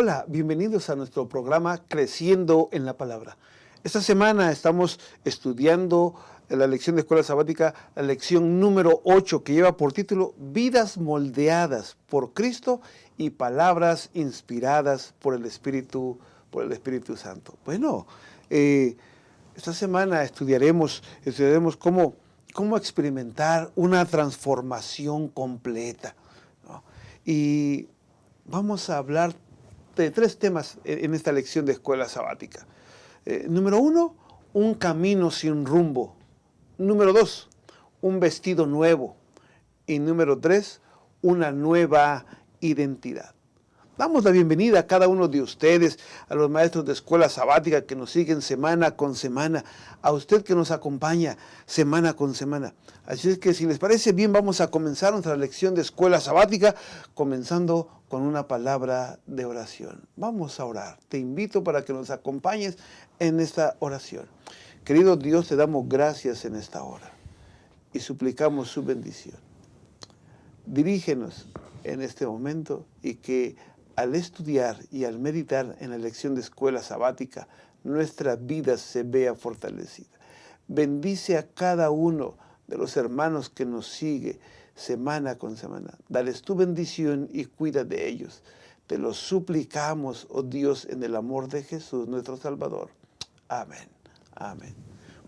Hola, bienvenidos a nuestro programa Creciendo en la Palabra. Esta semana estamos estudiando la lección de Escuela Sabática, la lección número 8, que lleva por título Vidas moldeadas por Cristo y palabras inspiradas por el Espíritu Santo. Bueno, esta semana estudiaremos cómo experimentar una transformación completa, ¿no? Y vamos a hablar de 3 temas en esta lección de Escuela Sabática. Número 1, un camino sin rumbo. Número 2, un vestido nuevo. Y número 3, una nueva identidad. Damos la bienvenida a cada uno de ustedes, a los maestros de Escuela Sabática que nos siguen semana con semana, a usted que nos acompaña semana con semana. Así es que si les parece bien, vamos a comenzar nuestra lección de Escuela Sabática, comenzando con una palabra de oración. Vamos a orar. Te invito para que nos acompañes en esta oración. Querido Dios, te damos gracias en esta hora y suplicamos su bendición. Dirígenos en este momento y que al estudiar y al meditar en la lección de Escuela Sabática, nuestra vida se vea fortalecida. Bendice a cada uno de los hermanos que nos sigue semana con semana. Dales tu bendición y cuida de ellos. Te lo suplicamos, oh Dios, en el amor de Jesús, nuestro Salvador. Amén. Amén.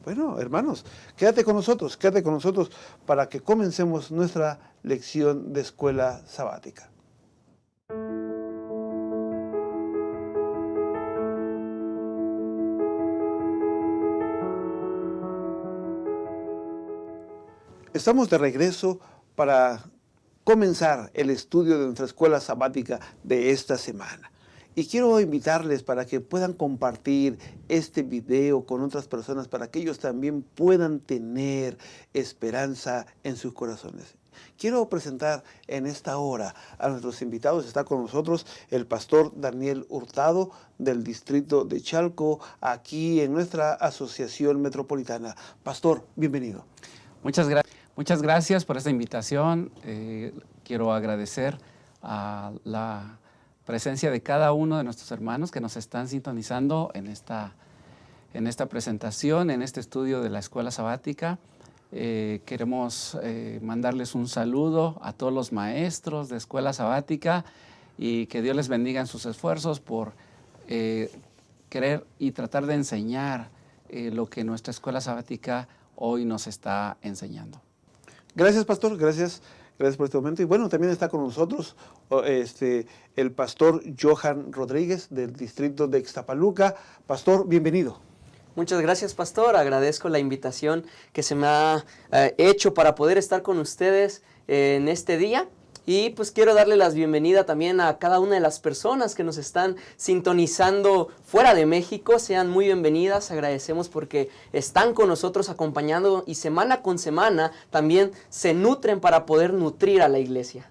Bueno, hermanos, quédate con nosotros para que comencemos nuestra lección de Escuela Sabática. Estamos de regreso para comenzar el estudio de nuestra Escuela Sabática de esta semana. Y quiero invitarles para que puedan compartir este video con otras personas para que ellos también puedan tener esperanza en sus corazones. Quiero presentar en esta hora a nuestros invitados. Está con nosotros el pastor Daniel Hurtado del distrito de Chalco, aquí en nuestra asociación metropolitana. Pastor, bienvenido. Muchas gracias por esta invitación. Quiero agradecer a la presencia de cada uno de nuestros hermanos que nos están sintonizando en esta presentación, en este estudio de la Escuela Sabática. Queremos mandarles un saludo a todos los maestros de Escuela Sabática y que Dios les bendiga en sus esfuerzos por querer y tratar de enseñar lo que nuestra Escuela Sabática hoy nos está enseñando. Gracias, pastor. Gracias por este momento. Y bueno, también está con nosotros el pastor Johan Rodríguez del distrito de Ixtapaluca. Pastor, bienvenido. Muchas gracias, pastor. Agradezco la invitación que se me ha hecho para poder estar con ustedes en este día. Y pues quiero darle la bienvenida también a cada una de las personas que nos están sintonizando fuera de México. Sean muy bienvenidas, agradecemos porque están con nosotros acompañando y semana con semana también se nutren para poder nutrir a la iglesia.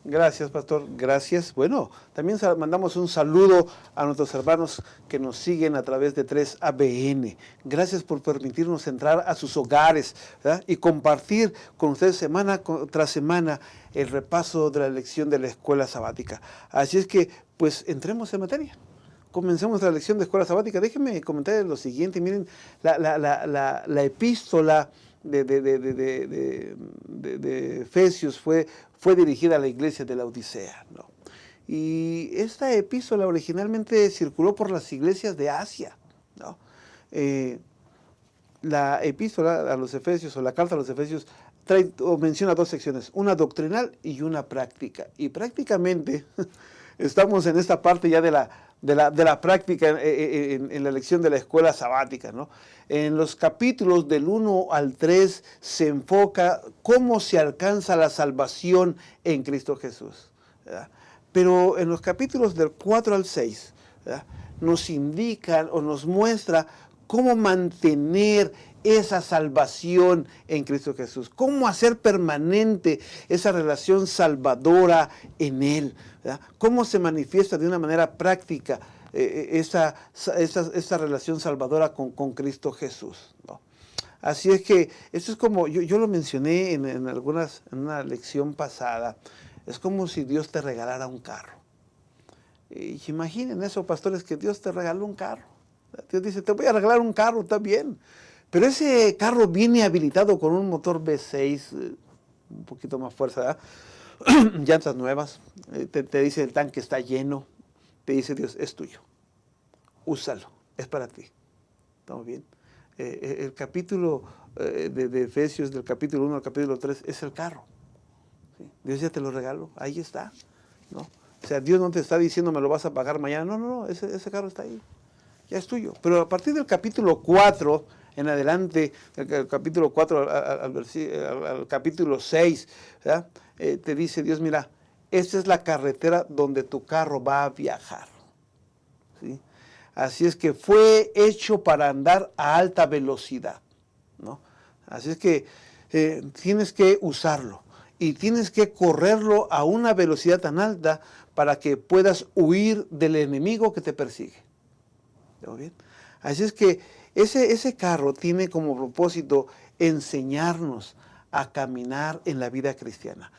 Gracias, pastor. Gracias. Bueno, también mandamos un saludo a nuestros hermanos que nos siguen a través de 3ABN. Gracias por permitirnos entrar a sus hogares, ¿verdad? Y compartir con ustedes semana tras semana el repaso de la lección de la Escuela Sabática. Así es que, pues, entremos en materia. Comencemos la lección de Escuela Sabática. Déjenme comentar lo siguiente. Miren, la epístola de Efesios fue dirigida a la iglesia de la Odisea, ¿no? Y esta epístola originalmente circuló por las iglesias de Asia, ¿no? La epístola a los Efesios, o la carta a los Efesios, menciona 2 secciones, una doctrinal y una práctica. Y prácticamente estamos en esta parte ya de la práctica en la lección de la Escuela Sabática, ¿no? En los capítulos del 1 al 3 se enfoca cómo se alcanza la salvación en Cristo Jesús, ¿verdad? Pero en los capítulos del 4 al 6, ¿verdad?, nos indican o nos muestra cómo mantener esa salvación en Cristo Jesús, cómo hacer permanente esa relación salvadora en Él, ¿verdad? Cómo se manifiesta de una manera práctica esa relación salvadora con Cristo Jesús, ¿no? Así es que esto es como, yo lo mencioné en una lección pasada, es como si Dios te regalara un carro. Y imaginen eso, pastores, que Dios te regaló un carro. Dios dice, te voy a regalar un carro, está bien. Pero ese carro viene habilitado con un motor V6, un poquito más fuerza, ¿verdad? Llantas nuevas, te dice el tanque está lleno, te dice Dios, es tuyo, úsalo, es para ti. ¿Estamos bien? El capítulo de Efesios, del capítulo 1 al capítulo 3, es el carro. ¿Sí? Dios ya te lo regaló, ahí está, ¿no? O sea, Dios no te está diciendo me lo vas a pagar mañana, no, ese carro está ahí, ya es tuyo. Pero a partir del capítulo 4 en adelante, del capítulo 4 al capítulo 6, ¿verdad? Te dice Dios, mira, esta es la carretera donde tu carro va a viajar. ¿Sí? Así es que fue hecho para andar a alta velocidad, ¿no? Así es que tienes que usarlo y tienes que correrlo a una velocidad tan alta para que puedas huir del enemigo que te persigue. ¿Está bien? Así es que ese carro tiene como propósito enseñarnos a caminar en la vida cristiana.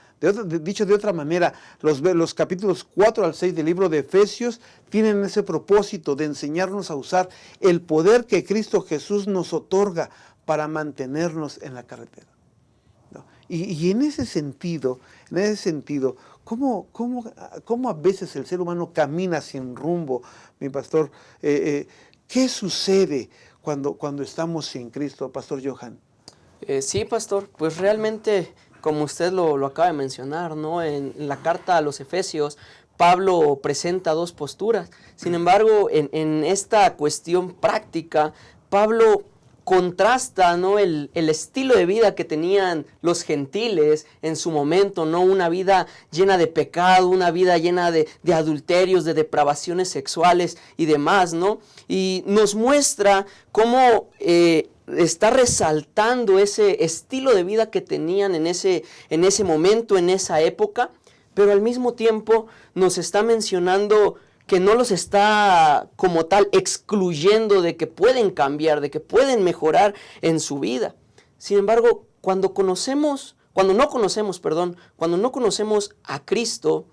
Dicho de otra manera, los capítulos 4 al 6 del libro de Efesios tienen ese propósito de enseñarnos a usar el poder que Cristo Jesús nos otorga para mantenernos en la carretera, ¿no? Y en ese sentido, ¿cómo a veces el ser humano camina sin rumbo, mi pastor? ¿Qué sucede cuando estamos sin Cristo, Pastor Johan? Sí, pastor, pues realmente, como usted lo acaba de mencionar, ¿no? En la carta a los Efesios, Pablo presenta dos posturas. Sin embargo, en esta cuestión práctica, Pablo contrasta, ¿no? el estilo de vida que tenían los gentiles en su momento, ¿no? Una vida llena de pecado, una vida llena de adulterios, de depravaciones sexuales y demás, ¿no? Y nos muestra cómo está resaltando ese estilo de vida que tenían en ese momento, en esa época, pero al mismo tiempo nos está mencionando que no los está como tal excluyendo de que pueden cambiar, de que pueden mejorar en su vida. Sin embargo, cuando no conocemos a Cristo,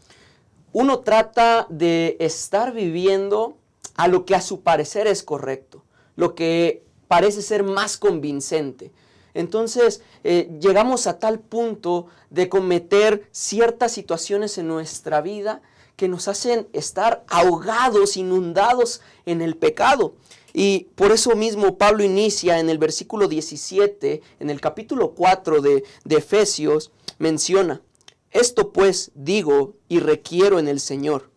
uno trata de estar viviendo a lo que a su parecer es correcto, lo que parece ser más convincente. Entonces, llegamos a tal punto de cometer ciertas situaciones en nuestra vida que nos hacen estar ahogados, inundados en el pecado. Y por eso mismo Pablo inicia en el versículo 17, en el capítulo 4 de Efesios, menciona: esto pues digo y requiero en el Señor,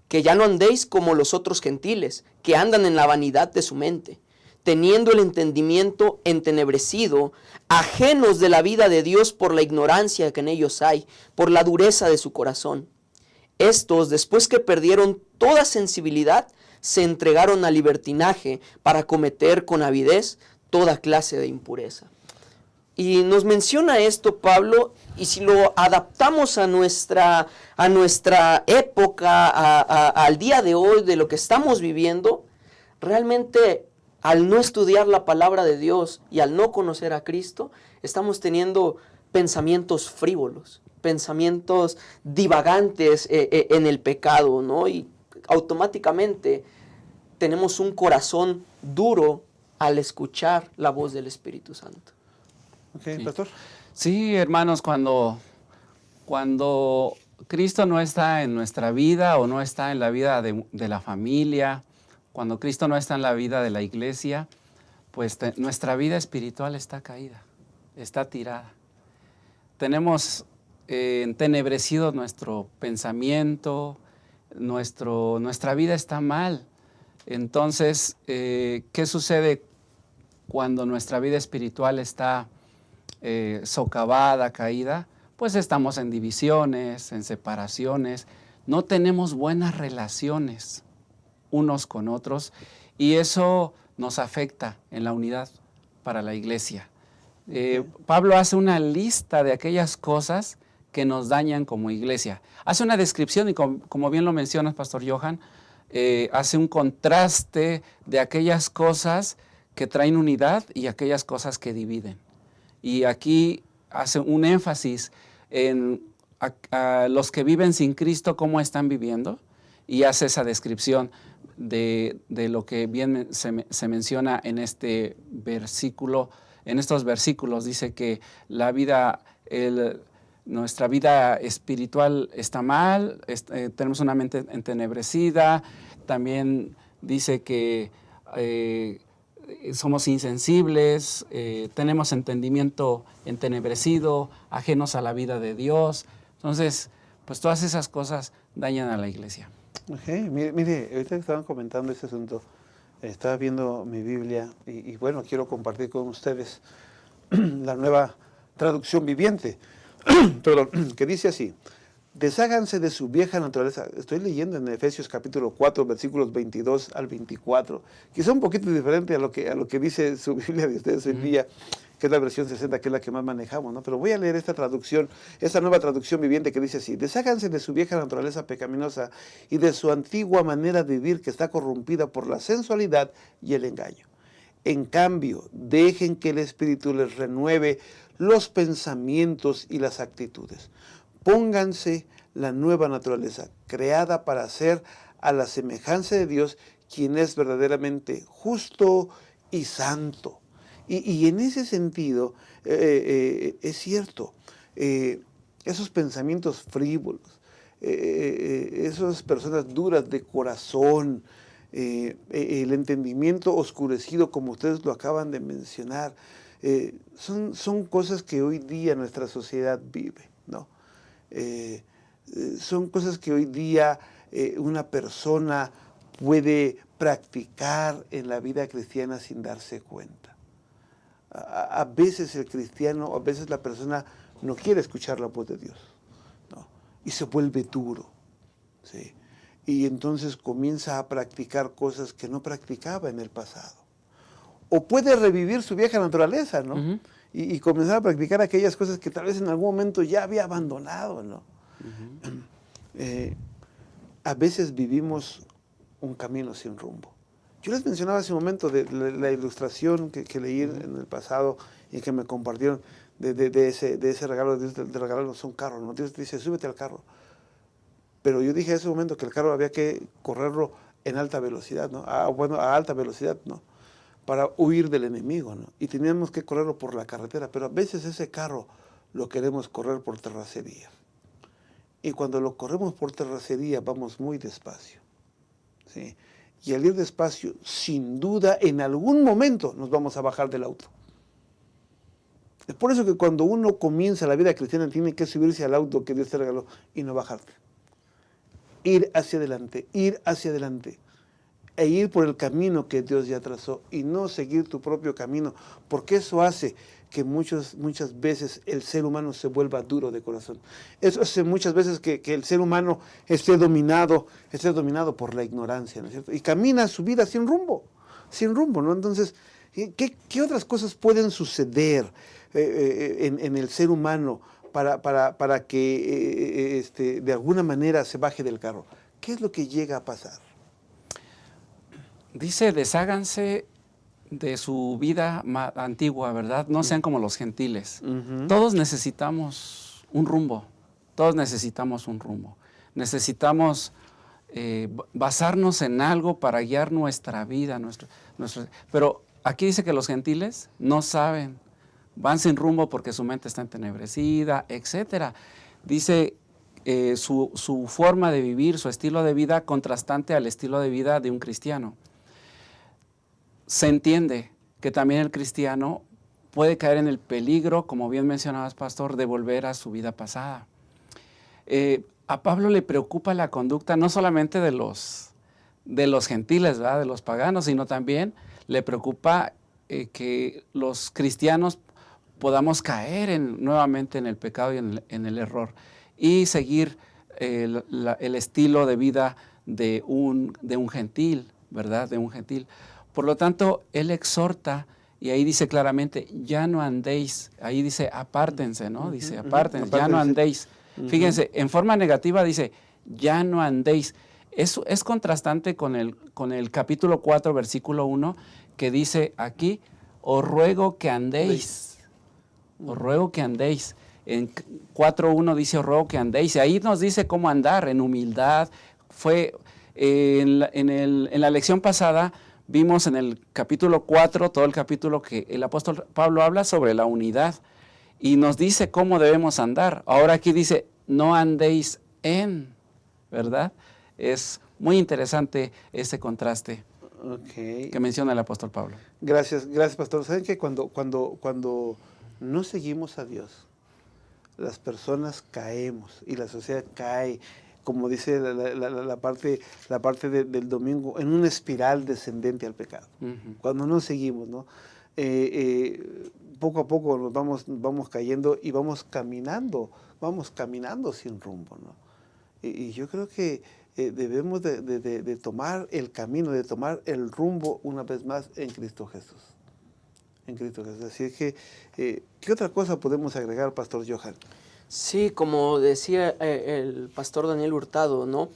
que ya no andéis como los otros gentiles, que andan en la vanidad de su mente, teniendo el entendimiento entenebrecido, ajenos de la vida de Dios por la ignorancia que en ellos hay, por la dureza de su corazón. Estos, después que perdieron toda sensibilidad, se entregaron al libertinaje para cometer con avidez toda clase de impureza. Y nos menciona esto Pablo, y si lo adaptamos a nuestra época, al día de hoy, de lo que estamos viviendo, realmente al no estudiar la palabra de Dios y al no conocer a Cristo, estamos teniendo pensamientos frívolos, pensamientos divagantes en el pecado, ¿no? Y automáticamente tenemos un corazón duro al escuchar la voz del Espíritu Santo. Okay, sí. Pastor. Sí, hermanos, cuando Cristo no está en nuestra vida o no está en la vida de la familia, cuando Cristo no está en la vida de la iglesia, pues nuestra vida espiritual está caída, está tirada. Tenemos entenebrecido nuestro pensamiento, nuestra vida está mal. Entonces, ¿qué sucede cuando nuestra vida espiritual está socavada, caída? Pues estamos en divisiones, en separaciones, no tenemos buenas relaciones unos con otros y eso nos afecta en la unidad para la iglesia. Pablo hace una lista de aquellas cosas que nos dañan como iglesia. Hace una descripción y como bien lo mencionas, Pastor Johan, hace un contraste de aquellas cosas que traen unidad y aquellas cosas que dividen. Y aquí hace un énfasis en a los que viven sin Cristo, cómo están viviendo, y hace esa descripción de lo que bien se menciona en este versículo. En estos versículos dice que la vida, nuestra vida espiritual está mal, tenemos una mente entenebrecida. También dice que somos insensibles, tenemos entendimiento entenebrecido, ajenos a la vida de Dios. Entonces, pues todas esas cosas dañan a la iglesia. Okay. Mire, ahorita que estaban comentando este asunto, estaba viendo mi Biblia y bueno, quiero compartir con ustedes la nueva traducción viviente, perdón, que dice así: desháganse de su vieja naturaleza. Estoy leyendo en Efesios capítulo 4, versículos 22 al 24. Quizá un poquito diferente a lo que dice su Biblia de ustedes hoy día, que es la versión 60, que es la que más manejamos, ¿no? Pero voy a leer esta traducción, esta nueva traducción viviente que dice así: desháganse de su vieja naturaleza pecaminosa y de su antigua manera de vivir que está corrompida por la sensualidad y el engaño. En cambio, dejen que el Espíritu les renueve los pensamientos y las actitudes. Pónganse la nueva naturaleza, creada para ser a la semejanza de Dios, quien es verdaderamente justo y santo. Y en ese sentido, es cierto, esos pensamientos frívolos, esas personas duras de corazón, el entendimiento oscurecido, como ustedes lo acaban de mencionar, son cosas que hoy día nuestra sociedad vive, ¿no? Son cosas que hoy día una persona puede practicar en la vida cristiana sin darse cuenta. A veces el cristiano, a veces la persona no quiere escuchar la voz de Dios, ¿no? Y se vuelve duro, ¿sí? Y entonces comienza a practicar cosas que no practicaba en el pasado. O puede revivir su vieja naturaleza, ¿no? Y comenzar a practicar aquellas cosas que tal vez en algún momento ya había abandonado, ¿no? A veces vivimos un camino sin rumbo. Yo les mencionaba hace un momento de la ilustración que leí en el pasado y que me compartieron de ese regalo de Dios, de regalarnos un carro, ¿no? Dios dice: súbete al carro. Pero yo dije en ese momento que el carro había que correrlo en alta velocidad, ¿no? A alta velocidad, ¿no? Para huir del enemigo, ¿no? Y teníamos que correrlo por la carretera, pero a veces ese carro lo queremos correr por terracería. Y cuando lo corremos por terracería vamos muy despacio, ¿sí? Y al ir despacio, sin duda, en algún momento nos vamos a bajar del auto. Es por eso que cuando uno comienza la vida cristiana tiene que subirse al auto que Dios te regaló y no bajarte. Ir hacia adelante, e ir por el camino que Dios ya trazó y no seguir tu propio camino, porque eso hace que muchas veces el ser humano se vuelva duro de corazón. Eso hace muchas veces que el ser humano esté dominado por la ignorancia, ¿no es cierto? Y camina su vida sin rumbo, ¿no? Entonces, ¿qué otras cosas pueden suceder en el ser humano para que de alguna manera se baje del carro? ¿Qué es lo que llega a pasar? Dice: desháganse de su vida antigua, ¿verdad? No sean como los gentiles. Todos necesitamos un rumbo. Necesitamos basarnos en algo para guiar nuestra vida. Pero aquí dice que los gentiles no saben, van sin rumbo porque su mente está entenebrecida, etc. Dice su forma de vivir, su estilo de vida contrastante al estilo de vida de un cristiano. Se entiende que también el cristiano puede caer en el peligro, como bien mencionabas, pastor, de volver a su vida pasada. A Pablo le preocupa la conducta no solamente de los gentiles, ¿verdad?, de los paganos, sino también le preocupa que los cristianos podamos caer nuevamente en el pecado y en el error y seguir el estilo de vida de un gentil, ¿verdad?, de un gentil. Por lo tanto, él exhorta, y ahí dice claramente: ya no andéis. Ahí dice: apártense, ¿no? Dice: apártense, ya no andéis. Fíjense, en forma negativa dice: ya no andéis. Eso es contrastante con el capítulo 4, versículo 1, que dice aquí: os ruego que andéis. Os ruego que andéis. En 4.1 dice: os ruego que andéis. Y ahí nos dice cómo andar, en humildad. En la lección pasada vimos en el capítulo 4, todo el capítulo que el apóstol Pablo habla sobre la unidad y nos dice cómo debemos andar. Ahora aquí dice, no andéis en, ¿verdad? Es muy interesante ese contraste que menciona el apóstol Pablo. Gracias, pastor. ¿Saben que cuando no seguimos a Dios, las personas caemos y la sociedad cae, como dice la parte del domingo, en una espiral descendente al pecado? Cuando no seguimos, ¿no? Poco a poco nos vamos cayendo y vamos caminando sin rumbo, ¿no? Y yo creo que debemos de tomar el camino, de tomar el rumbo una vez más en Cristo Jesús. En Cristo Jesús. Así es que, ¿qué otra cosa podemos agregar, Pastor Johan? Sí, como decía el pastor Daniel Hurtado, ¿no?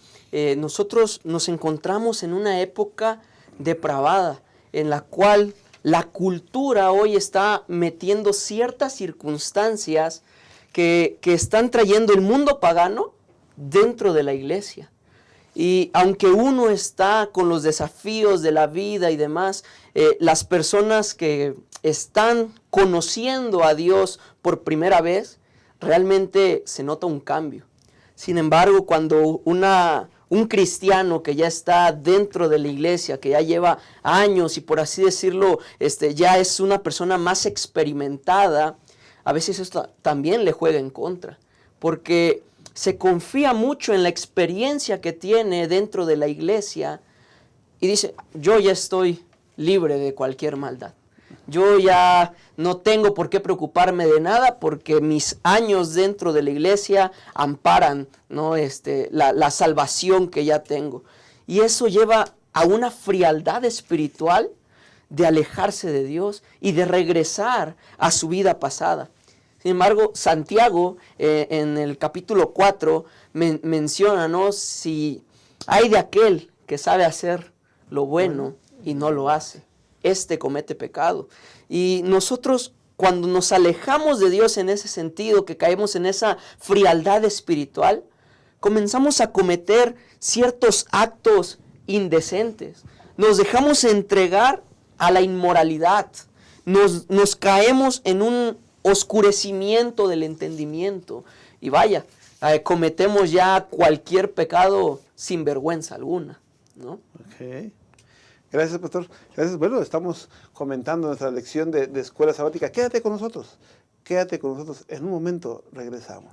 Nosotros nos encontramos en una época depravada, en la cual la cultura hoy está metiendo ciertas circunstancias que están trayendo el mundo pagano dentro de la iglesia. Y aunque uno está con los desafíos de la vida y demás, las personas que están conociendo a Dios por primera vez, realmente se nota un cambio. Sin embargo, cuando un cristiano que ya está dentro de la iglesia, que ya lleva años y por así decirlo, ya es una persona más experimentada, a veces esto también le juega en contra, porque se confía mucho en la experiencia que tiene dentro de la iglesia y dice, yo ya estoy libre de cualquier maldad. Yo ya no tengo por qué preocuparme de nada porque mis años dentro de la iglesia amparan, ¿no? la salvación que ya tengo. Y eso lleva a una frialdad espiritual de alejarse de Dios y de regresar a su vida pasada. Sin embargo, Santiago en el capítulo 4 menciona, ¿no? Si hay de aquel que sabe hacer lo bueno y no lo hace, comete pecado. Y nosotros, cuando nos alejamos de Dios en ese sentido, que caemos en esa frialdad espiritual, comenzamos a cometer ciertos actos indecentes. Nos dejamos entregar a la inmoralidad. Nos caemos en un oscurecimiento del entendimiento. Y vaya, cometemos ya cualquier pecado sin vergüenza alguna, ¿no? Okay. Gracias, pastor. Gracias. Bueno, estamos comentando nuestra lección de escuela sabática. Quédate con nosotros. Quédate con nosotros. En un momento regresamos.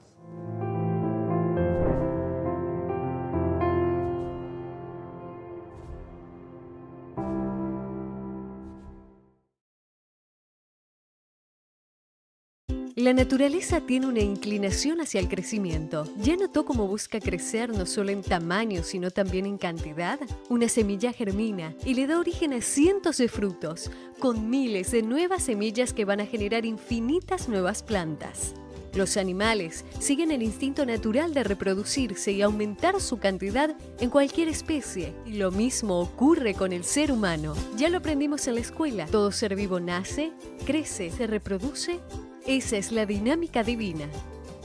La naturaleza tiene una inclinación hacia el crecimiento. ¿Ya notó cómo busca crecer no solo en tamaño, sino también en cantidad? Una semilla germina y le da origen a cientos de frutos, con miles de nuevas semillas que van a generar infinitas nuevas plantas. Los animales siguen el instinto natural de reproducirse y aumentar su cantidad en cualquier especie. Y lo mismo ocurre con el ser humano. Ya lo aprendimos en la escuela. Todo ser vivo nace, crece, se reproduce. Esa es la dinámica divina.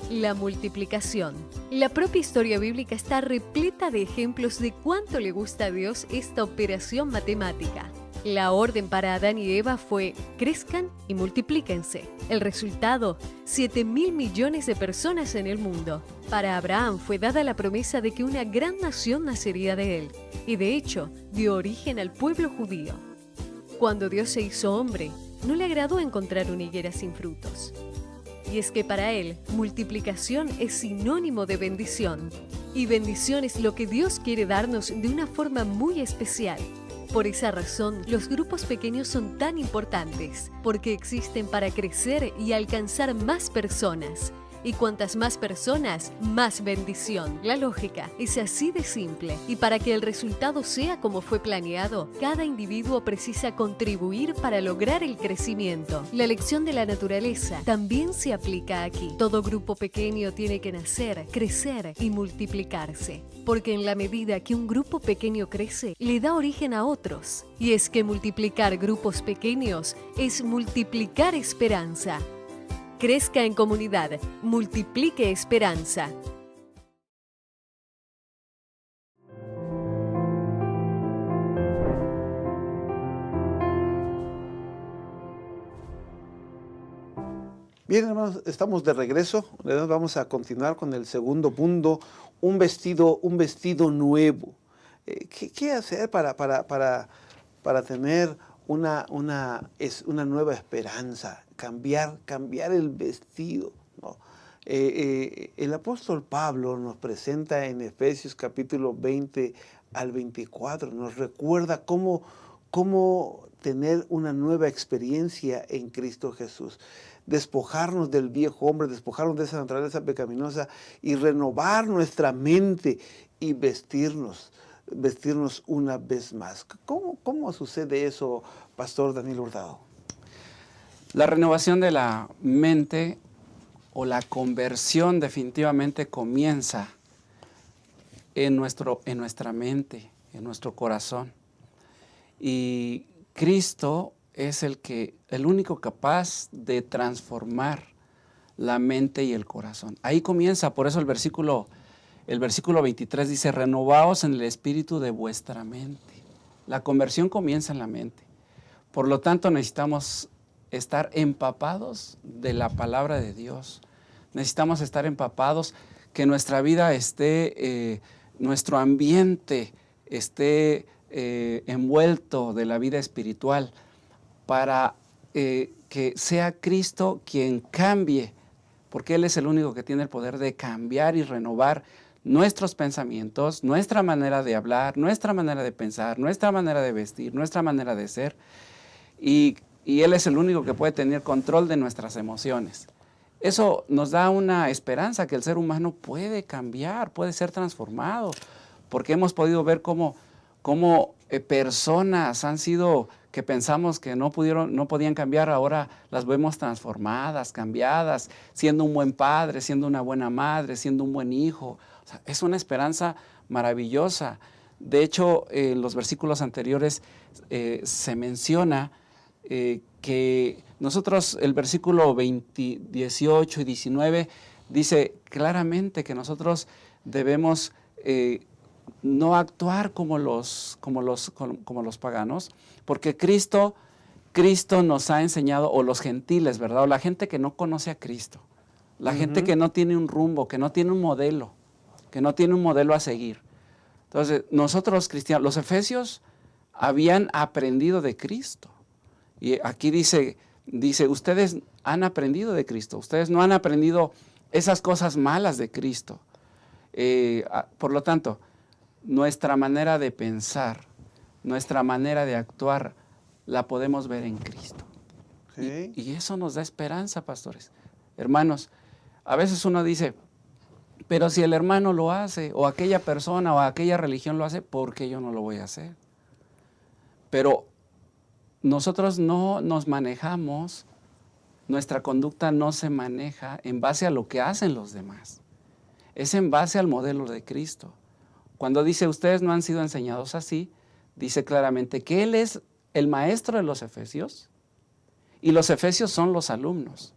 La multiplicación. La propia historia bíblica está repleta de ejemplos de cuánto le gusta a Dios esta operación matemática. La orden para Adán y Eva fue: crezcan y multiplíquense. El resultado: 7.000 millones de personas en el mundo. Para Abraham fue dada la promesa de que una gran nación nacería de él, y de hecho dio origen al pueblo judío. Cuando Dios se hizo hombre, no le agradó encontrar una higuera sin frutos. Y es que para él, multiplicación es sinónimo de bendición. Y bendición es lo que Dios quiere darnos de una forma muy especial. Por esa razón, los grupos pequeños son tan importantes, porque existen para crecer y alcanzar más personas. Y cuantas más personas, más bendición. La lógica es así de simple. Y para que el resultado sea como fue planeado, cada individuo precisa contribuir para lograr el crecimiento. La lección de la naturaleza también se aplica aquí. Todo grupo pequeño tiene que nacer, crecer y multiplicarse. Porque en la medida que un grupo pequeño crece, le da origen a otros. Y es que multiplicar grupos pequeños es multiplicar esperanza. Crezca en comunidad, multiplique esperanza. Bien, hermanos, estamos de regreso. Vamos a continuar con el segundo punto, un vestido nuevo. ¿Qué hacer para tener una nueva esperanza? Cambiar el vestido, ¿no? El apóstol Pablo nos presenta en Efesios capítulo 20 al 24, nos recuerda cómo tener una nueva experiencia en Cristo Jesús. Despojarnos del viejo hombre, despojarnos de esa naturaleza pecaminosa y renovar nuestra mente y vestirnos una vez más. ¿Cómo sucede eso, Pastor Daniel Hurtado? La renovación de la mente o la conversión definitivamente comienza en nuestra mente, en nuestro corazón. Y Cristo es el único capaz de transformar la mente y el corazón. Ahí comienza, por eso el versículo 23 dice, renovaos en el espíritu de vuestra mente. La conversión comienza en la mente. Por lo tanto, necesitamos estar empapados de la palabra de Dios. Necesitamos estar empapados, que nuestra vida esté, nuestro ambiente esté envuelto de la vida espiritual, para que sea Cristo quien cambie, porque Él es el único que tiene el poder de cambiar y renovar nuestros pensamientos, nuestra manera de hablar, nuestra manera de pensar, nuestra manera de vestir, nuestra manera de ser. Y Él es el único que puede tener control de nuestras emociones. Eso nos da una esperanza que el ser humano puede cambiar, puede ser transformado, porque hemos podido ver cómo personas han sido, que pensamos que no podían cambiar, ahora las vemos transformadas, cambiadas, siendo un buen padre, siendo una buena madre, siendo un buen hijo. O sea, es una esperanza maravillosa. De hecho, en los versículos anteriores se menciona que nosotros, el versículo 18 y 19, dice claramente que nosotros debemos no actuar como los paganos, porque Cristo nos ha enseñado, o los gentiles, ¿verdad? O la gente que no conoce a Cristo, la gente que no tiene un rumbo, que no tiene un modelo, a seguir. Entonces, nosotros cristianos, los efesios habían aprendido de Cristo. Y aquí dice, ustedes han aprendido de Cristo, ustedes no han aprendido esas cosas malas de Cristo. Por lo tanto, nuestra manera de pensar, nuestra manera de actuar, la podemos ver en Cristo. Sí. Y eso nos da esperanza, pastores. Hermanos, a veces uno dice, pero si el hermano lo hace, o aquella persona, o aquella religión lo hace, ¿por qué yo no lo voy a hacer? Pero nosotros no nos manejamos, nuestra conducta no se maneja en base a lo que hacen los demás. Es en base al modelo de Cristo. Cuando dice, ustedes no han sido enseñados así, dice claramente que Él es el maestro de los efesios y los efesios son los alumnos.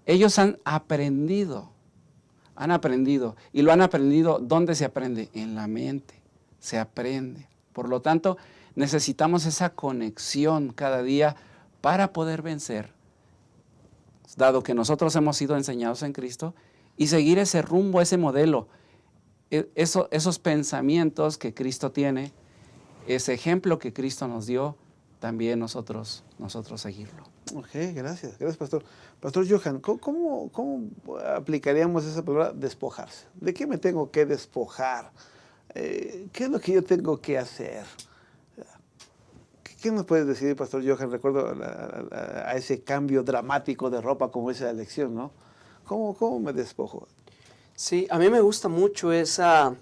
Ellos han aprendido y lo han aprendido. ¿Dónde se aprende? En la mente, se aprende. Por lo tanto, necesitamos esa conexión cada día para poder vencer, dado que nosotros hemos sido enseñados en Cristo, y seguir ese rumbo, ese modelo, esos pensamientos que Cristo tiene, ese ejemplo que Cristo nos dio, también nosotros seguirlo. Ok, gracias, Pastor. Pastor Johan, ¿cómo aplicaríamos esa palabra despojarse? ¿De qué me tengo que despojar? ¿Qué es lo que yo tengo que hacer? ¿Qué nos puedes decir, Pastor Johan? Recuerdo a ese cambio dramático de ropa como esa elección, ¿no? ¿Cómo me despojo? Sí, a mí me gusta mucho esa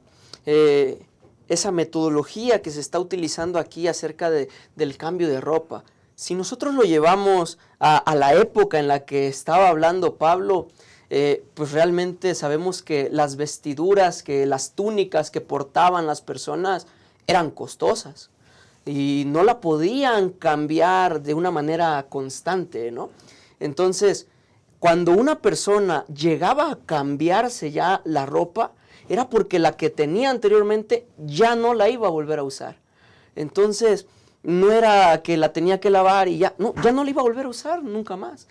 metodología que se está utilizando aquí acerca del cambio de ropa. Si nosotros lo llevamos a la época en la que estaba hablando Pablo, pues realmente sabemos que las vestiduras, que las túnicas que portaban las personas eran costosas y no la podían cambiar de una manera constante, ¿no? Entonces, cuando una persona llegaba a cambiarse ya la ropa, era porque la que tenía anteriormente ya no la iba a volver a usar. Entonces, no era que la tenía que lavar y ya no la iba a volver a usar nunca más.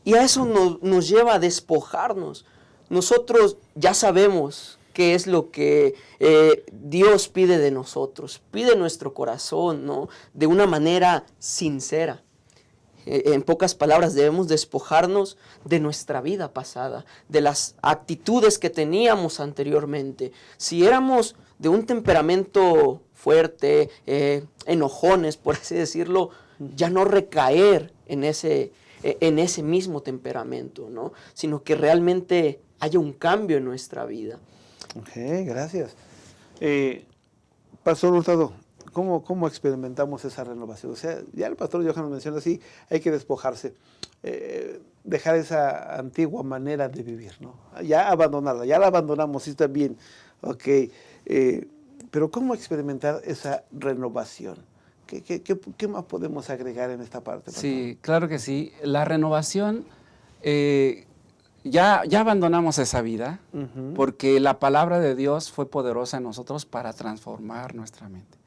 Y a eso nos lleva a despojarnos. Nosotros ya sabemos qué es lo que Dios pide de nosotros, pide nuestro corazón, ¿no? De una manera sincera. En pocas palabras, debemos despojarnos de nuestra vida pasada, de las actitudes que teníamos anteriormente. Si éramos de un temperamento fuerte, enojones, por así decirlo, ya no recaer en ese mismo temperamento, ¿no? Sino que realmente haya un cambio en nuestra vida. Ok, gracias. Pastor Hurtado, ¿cómo experimentamos esa renovación? O sea, ya el pastor Johan nos menciona así, hay que despojarse, dejar esa antigua manera de vivir, ¿no? Ya abandonarla, ya la abandonamos, sí está bien, ok, pero ¿cómo experimentar esa renovación? ¿Qué más podemos agregar en esta parte, pastor? Sí, claro que sí. La renovación, ya abandonamos esa vida, porque la palabra de Dios fue poderosa en nosotros para transformar nuestra mente.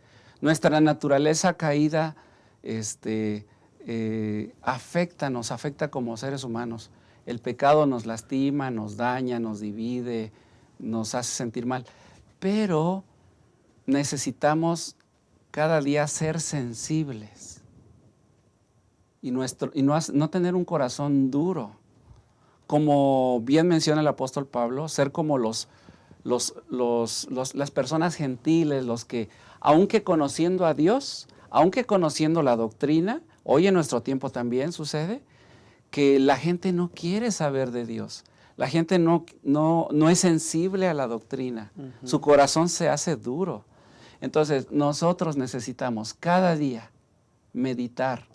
Nuestra naturaleza caída nos afecta como seres humanos. El pecado nos lastima, nos daña, nos divide, nos hace sentir mal. Pero necesitamos cada día ser sensibles y no tener un corazón duro. Como bien menciona el apóstol Pablo, ser como las personas gentiles, los que, aunque conociendo a Dios, aunque conociendo la doctrina, hoy en nuestro tiempo también sucede, que la gente no quiere saber de Dios. La gente no es sensible a la doctrina. Su corazón se hace duro. Entonces, nosotros necesitamos cada día meditar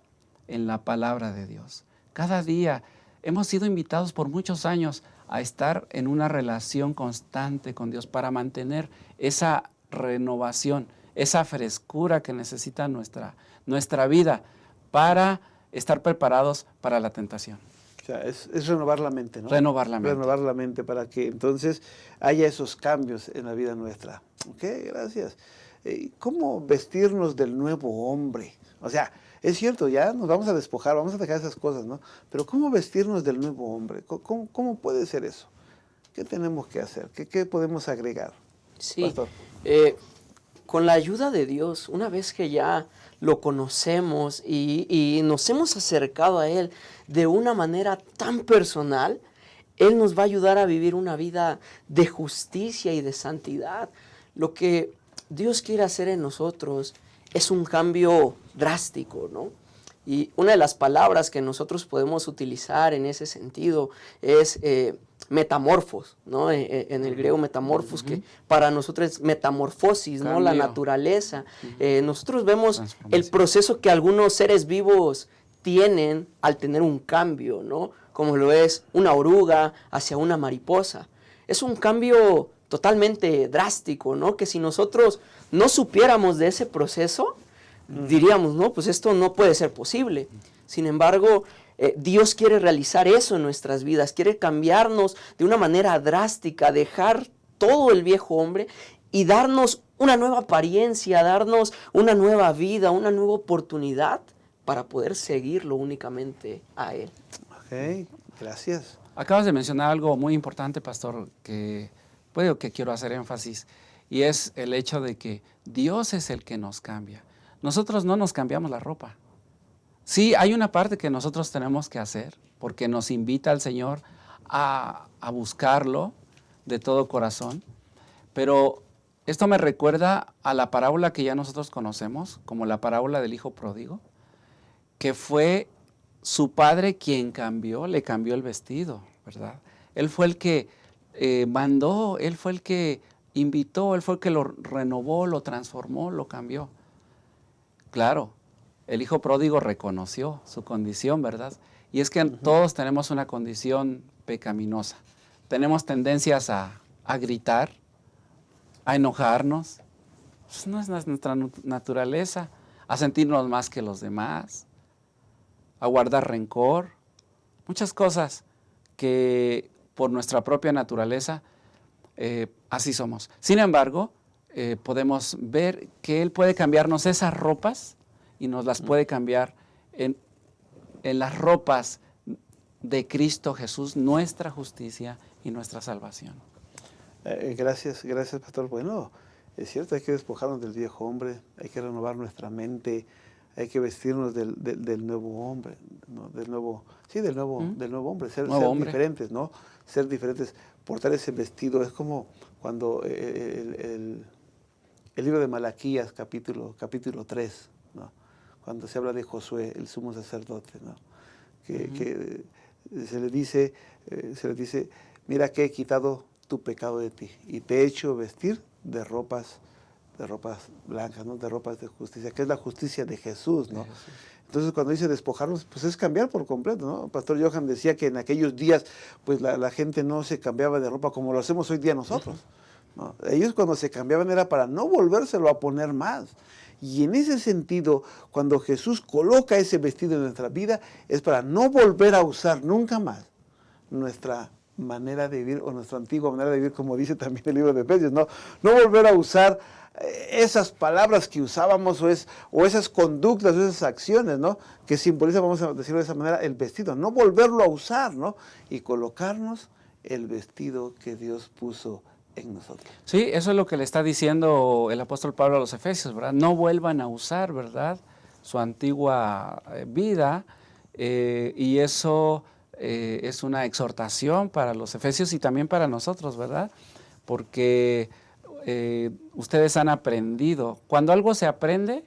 en la palabra de Dios. Cada día hemos sido invitados por muchos años a estar en una relación constante con Dios para mantener esa renovación, esa frescura que necesita nuestra vida para estar preparados para la tentación. O sea, es renovar la mente, ¿no? Renovar la mente. Renovar la mente para que entonces haya esos cambios en la vida nuestra. Ok, gracias. ¿Cómo vestirnos del nuevo hombre? O sea, es cierto, ya nos vamos a despojar, vamos a dejar esas cosas, ¿no? Pero ¿cómo vestirnos del nuevo hombre? ¿Cómo puede ser eso? ¿Qué tenemos que hacer? ¿Qué podemos agregar? Sí, Pastor. Con la ayuda de Dios, una vez que ya lo conocemos y nos hemos acercado a Él de una manera tan personal, Él nos va a ayudar a vivir una vida de justicia y de santidad. Lo que Dios quiere hacer en nosotros es un cambio drástico, ¿no? Y una de las palabras que nosotros podemos utilizar en ese sentido es metamorfos, ¿no? En el griego metamorfos, que para nosotros es metamorfosis, ¿no? La naturaleza. Nosotros vemos el proceso que algunos seres vivos tienen al tener un cambio, ¿no? Como lo es una oruga hacia una mariposa. Es un cambio totalmente drástico, ¿no? Que si nosotros no supiéramos de ese proceso, diríamos, no, pues esto no puede ser posible. Sin embargo, Dios quiere realizar eso en nuestras vidas, quiere cambiarnos de una manera drástica, dejar todo el viejo hombre y darnos una nueva apariencia, darnos una nueva vida, una nueva oportunidad para poder seguirlo únicamente a Él. Ok, gracias. Acabas de mencionar algo muy importante, pastor, que quiero hacer énfasis, y es el hecho de que Dios es el que nos cambia. Nosotros no nos cambiamos la ropa. Sí, hay una parte que nosotros tenemos que hacer, porque nos invita el Señor a buscarlo de todo corazón, pero esto me recuerda a la parábola que ya nosotros conocemos, como la parábola del hijo pródigo, que fue su padre quien le cambió el vestido, ¿verdad? Él fue el que mandó, él fue el que invitó, él fue el que lo renovó, lo transformó, lo cambió. Claro, el hijo pródigo reconoció su condición, ¿verdad? Y es que todos tenemos una condición pecaminosa. Tenemos tendencias a gritar, a enojarnos. Pues no es nuestra naturaleza. A sentirnos más que los demás, a guardar rencor. Muchas cosas que por nuestra propia naturaleza así somos. Sin embargo, podemos ver que Él puede cambiarnos esas ropas y nos las puede cambiar en las ropas de Cristo Jesús, nuestra justicia y nuestra salvación. Gracias, pastor. Bueno, es cierto, hay que despojarnos del viejo hombre, hay que renovar nuestra mente, hay que vestirnos del nuevo hombre, ¿no? Del nuevo hombre, ser diferentes, ¿no? Ser diferentes, portar ese vestido. Es como cuando el libro de Malaquías, capítulo 3, ¿no? Cuando se habla de Josué, el sumo sacerdote, ¿no? Que se le dice, mira que he quitado tu pecado de ti y te he hecho vestir de ropas blancas, ¿no? De ropas de justicia, que es la justicia de Jesús, ¿no? Entonces, cuando dice despojarnos, pues es cambiar por completo, ¿no? Pastor Johan decía que en aquellos días, pues la gente no se cambiaba de ropa como lo hacemos hoy día nosotros, ¿no? Ellos cuando se cambiaban era para no volvérselo a poner más. Y en ese sentido, cuando Jesús coloca ese vestido en nuestra vida, es para no volver a usar nunca más nuestra manera de vivir o nuestra antigua manera de vivir, como dice también el libro de Efesios, ¿no? No volver a usar esas palabras que usábamos o esas conductas o esas acciones, ¿no? Que simbolizan, vamos a decirlo de esa manera, el vestido. No volverlo a usar, ¿no? Y colocarnos el vestido que Dios puso en nosotros. Sí, eso es lo que le está diciendo el apóstol Pablo a los Efesios, ¿verdad? No vuelvan a usar, ¿verdad?, su antigua vida, y eso es una exhortación para los Efesios y también para nosotros, ¿verdad? Porque ustedes han aprendido. Cuando algo se aprende,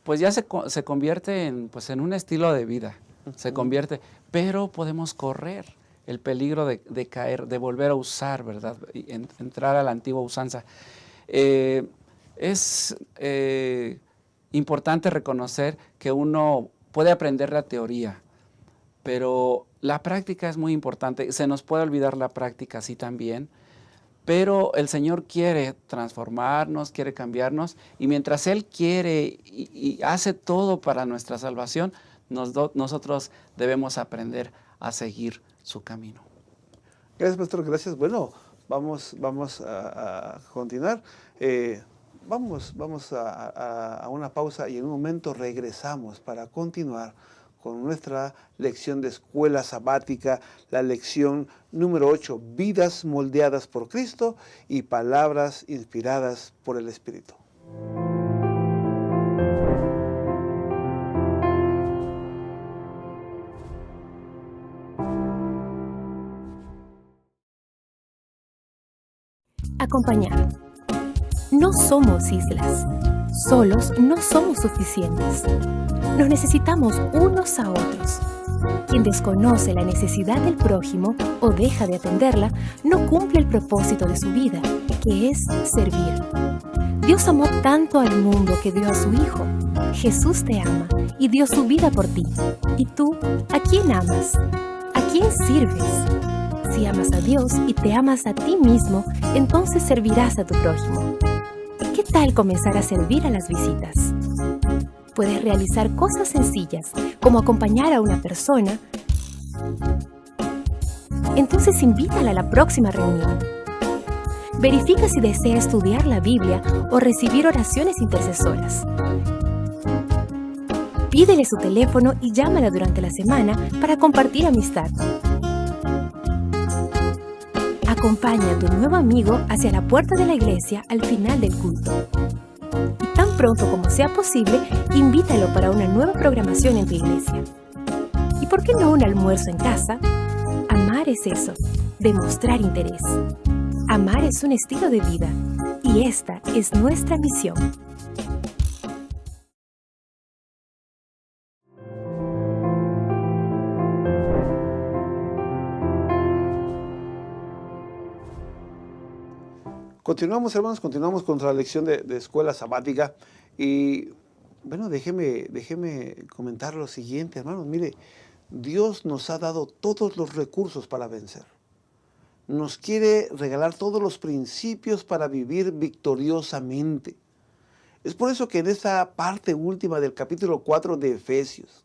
pues ya se convierte en un estilo de vida, se convierte, pero podemos correr el peligro de caer, de volver a usar, ¿verdad? Y entrar a la antigua usanza. Es importante reconocer que uno puede aprender la teoría, pero la práctica es muy importante. Se nos puede olvidar la práctica, sí, también, pero el Señor quiere transformarnos, quiere cambiarnos, y mientras Él quiere y hace todo para nuestra salvación, nosotros debemos aprender a seguir su camino. Gracias, pastor, gracias. Bueno, vamos a continuar. Vamos a una pausa y en un momento regresamos para continuar con nuestra lección de escuela sabática, la lección número 8, vidas moldeadas por Cristo y palabras inspiradas por el Espíritu. Acompañar. No somos islas. Solos no somos suficientes. Nos necesitamos unos a otros. Quien desconoce la necesidad del prójimo o deja de atenderla, no cumple el propósito de su vida, que es servir. Dios amó tanto al mundo que dio a su Hijo. Jesús te ama y dio su vida por ti. ¿Y tú, a quién amas? ¿A quién sirves? Si amas a Dios y te amas a ti mismo, entonces servirás a tu prójimo. ¿Qué tal comenzar a servir a las visitas? Puedes realizar cosas sencillas, como acompañar a una persona. Entonces invítala a la próxima reunión. Verifica si desea estudiar la Biblia o recibir oraciones intercesoras. Pídele su teléfono y llámala durante la semana para compartir amistad. Acompaña a tu nuevo amigo hacia la puerta de la iglesia al final del culto. Y tan pronto como sea posible, invítalo para una nueva programación en tu iglesia. ¿Y por qué no un almuerzo en casa? Amar es eso, demostrar interés. Amar es un estilo de vida, y esta es nuestra misión. Continuamos, hermanos, continuamos con la lección de escuela sabática. Y bueno, déjeme comentar lo siguiente, hermanos. Mire, Dios nos ha dado todos los recursos para vencer. Nos quiere regalar todos los principios para vivir victoriosamente. Es por eso que en esta parte última del capítulo 4 de Efesios,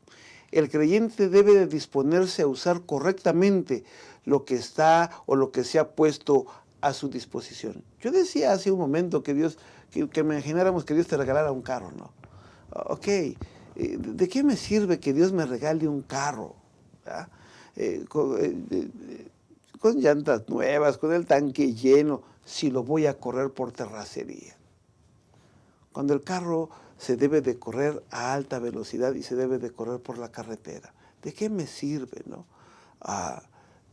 el creyente debe de disponerse a usar correctamente lo que está o lo que se ha puesto a su disposición. Yo decía hace un momento que imagináramos que Dios te regalara un carro, ¿no? Ok, ¿de qué me sirve que Dios me regale un carro? ¿Verdad? con llantas nuevas, con el tanque lleno, si lo voy a correr por terracería? Cuando el carro se debe de correr a alta velocidad y se debe de correr por la carretera, ¿de qué me sirve, no?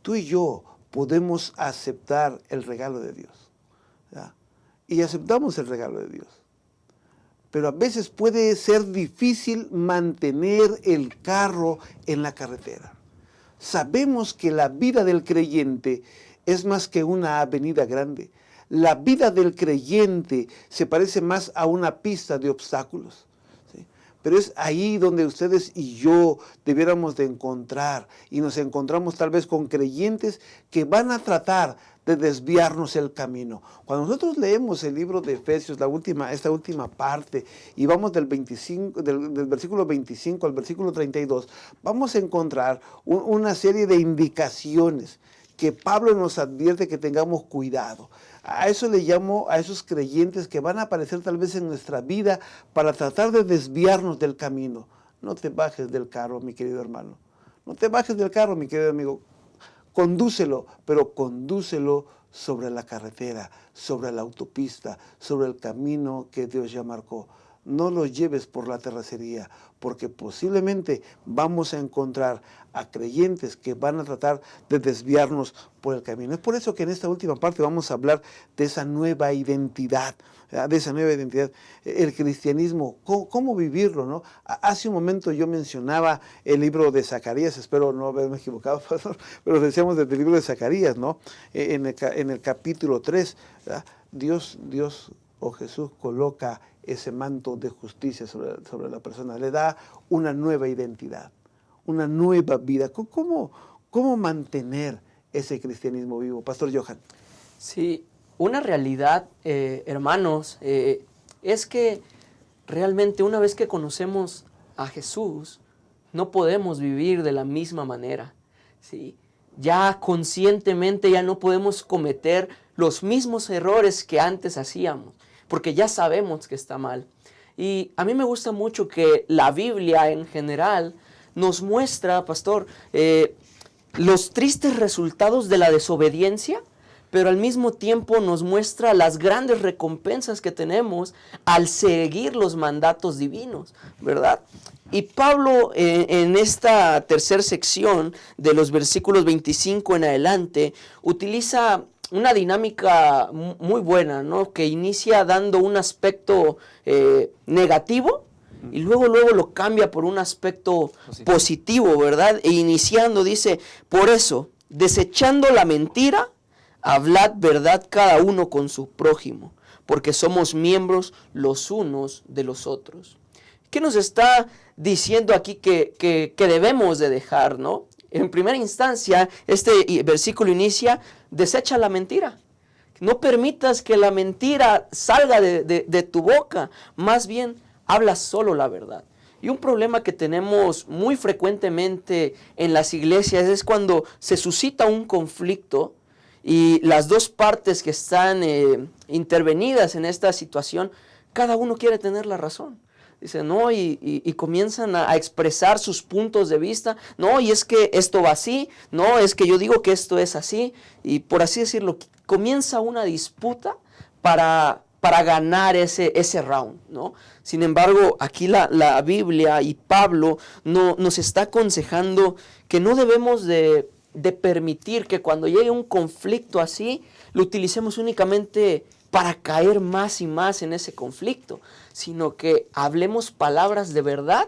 Tú y yo podemos aceptar el regalo de Dios, ¿ya? Y aceptamos el regalo de Dios. Pero a veces puede ser difícil mantener el carro en la carretera. Sabemos que la vida del creyente es más que una avenida grande. La vida del creyente se parece más a una pista de obstáculos, ¿sí? Pero es ahí donde ustedes y yo debiéramos de encontrar, y nos encontramos tal vez con creyentes que van a tratar de desviarnos el camino. Cuando nosotros leemos el libro de Efesios, esta última parte, y vamos del versículo 25 al versículo 32, vamos a encontrar una serie de indicaciones que Pablo nos advierte que tengamos cuidado. A eso le llamo a esos creyentes que van a aparecer tal vez en nuestra vida para tratar de desviarnos del camino. No te bajes del carro, mi querido hermano. No te bajes del carro, mi querido amigo. Condúcelo, pero condúcelo sobre la carretera, sobre la autopista, sobre el camino que Dios ya marcó. No lo lleves por la terracería, porque posiblemente vamos a encontrar a creyentes que van a tratar de desviarnos por el camino. Es por eso que en esta última parte vamos a hablar de esa nueva identidad, ¿verdad? De esa nueva identidad, el cristianismo, cómo vivirlo, ¿no? Hace un momento yo mencionaba el libro de Zacarías, espero no haberme equivocado, pastor, pero decíamos del libro de Zacarías, ¿no? En el capítulo 3, ¿verdad? Dios, o Jesús coloca ese manto de justicia sobre la persona, le da una nueva identidad, una nueva vida. ¿Cómo mantener ese cristianismo vivo? Pastor Johan. Sí, una realidad, hermanos, es que realmente una vez que conocemos a Jesús, no podemos vivir de la misma manera, ¿sí? Ya conscientemente ya no podemos cometer los mismos errores que antes hacíamos, porque ya sabemos que está mal. Y a mí me gusta mucho que la Biblia en general nos muestra, pastor, los tristes resultados de la desobediencia, pero al mismo tiempo nos muestra las grandes recompensas que tenemos al seguir los mandatos divinos, ¿verdad? Y Pablo en esta tercera sección de los versículos 25 en adelante utiliza una dinámica muy buena, ¿no? Que inicia dando un aspecto negativo y luego lo cambia por un aspecto positivo, ¿verdad? E iniciando dice, por eso, desechando la mentira, hablad verdad cada uno con su prójimo, porque somos miembros los unos de los otros. ¿Qué nos está diciendo aquí que debemos de dejar, no? En primera instancia, este versículo inicia, desecha la mentira. No permitas que la mentira salga de tu boca, más bien habla solo la verdad. Y un problema que tenemos muy frecuentemente en las iglesias es cuando se suscita un conflicto y las dos partes que están intervenidas en esta situación, cada uno quiere tener la razón. Dice, no, y comienzan a expresar sus puntos de vista. No, y es que esto va así. No, es que yo digo que esto es así. Y por así decirlo, comienza una disputa para ganar ese round, ¿no? Sin embargo, aquí la Biblia y Pablo nos está aconsejando que no debemos de permitir que cuando llegue un conflicto así, lo utilicemos únicamente para caer más y más en ese conflicto, sino que hablemos palabras de verdad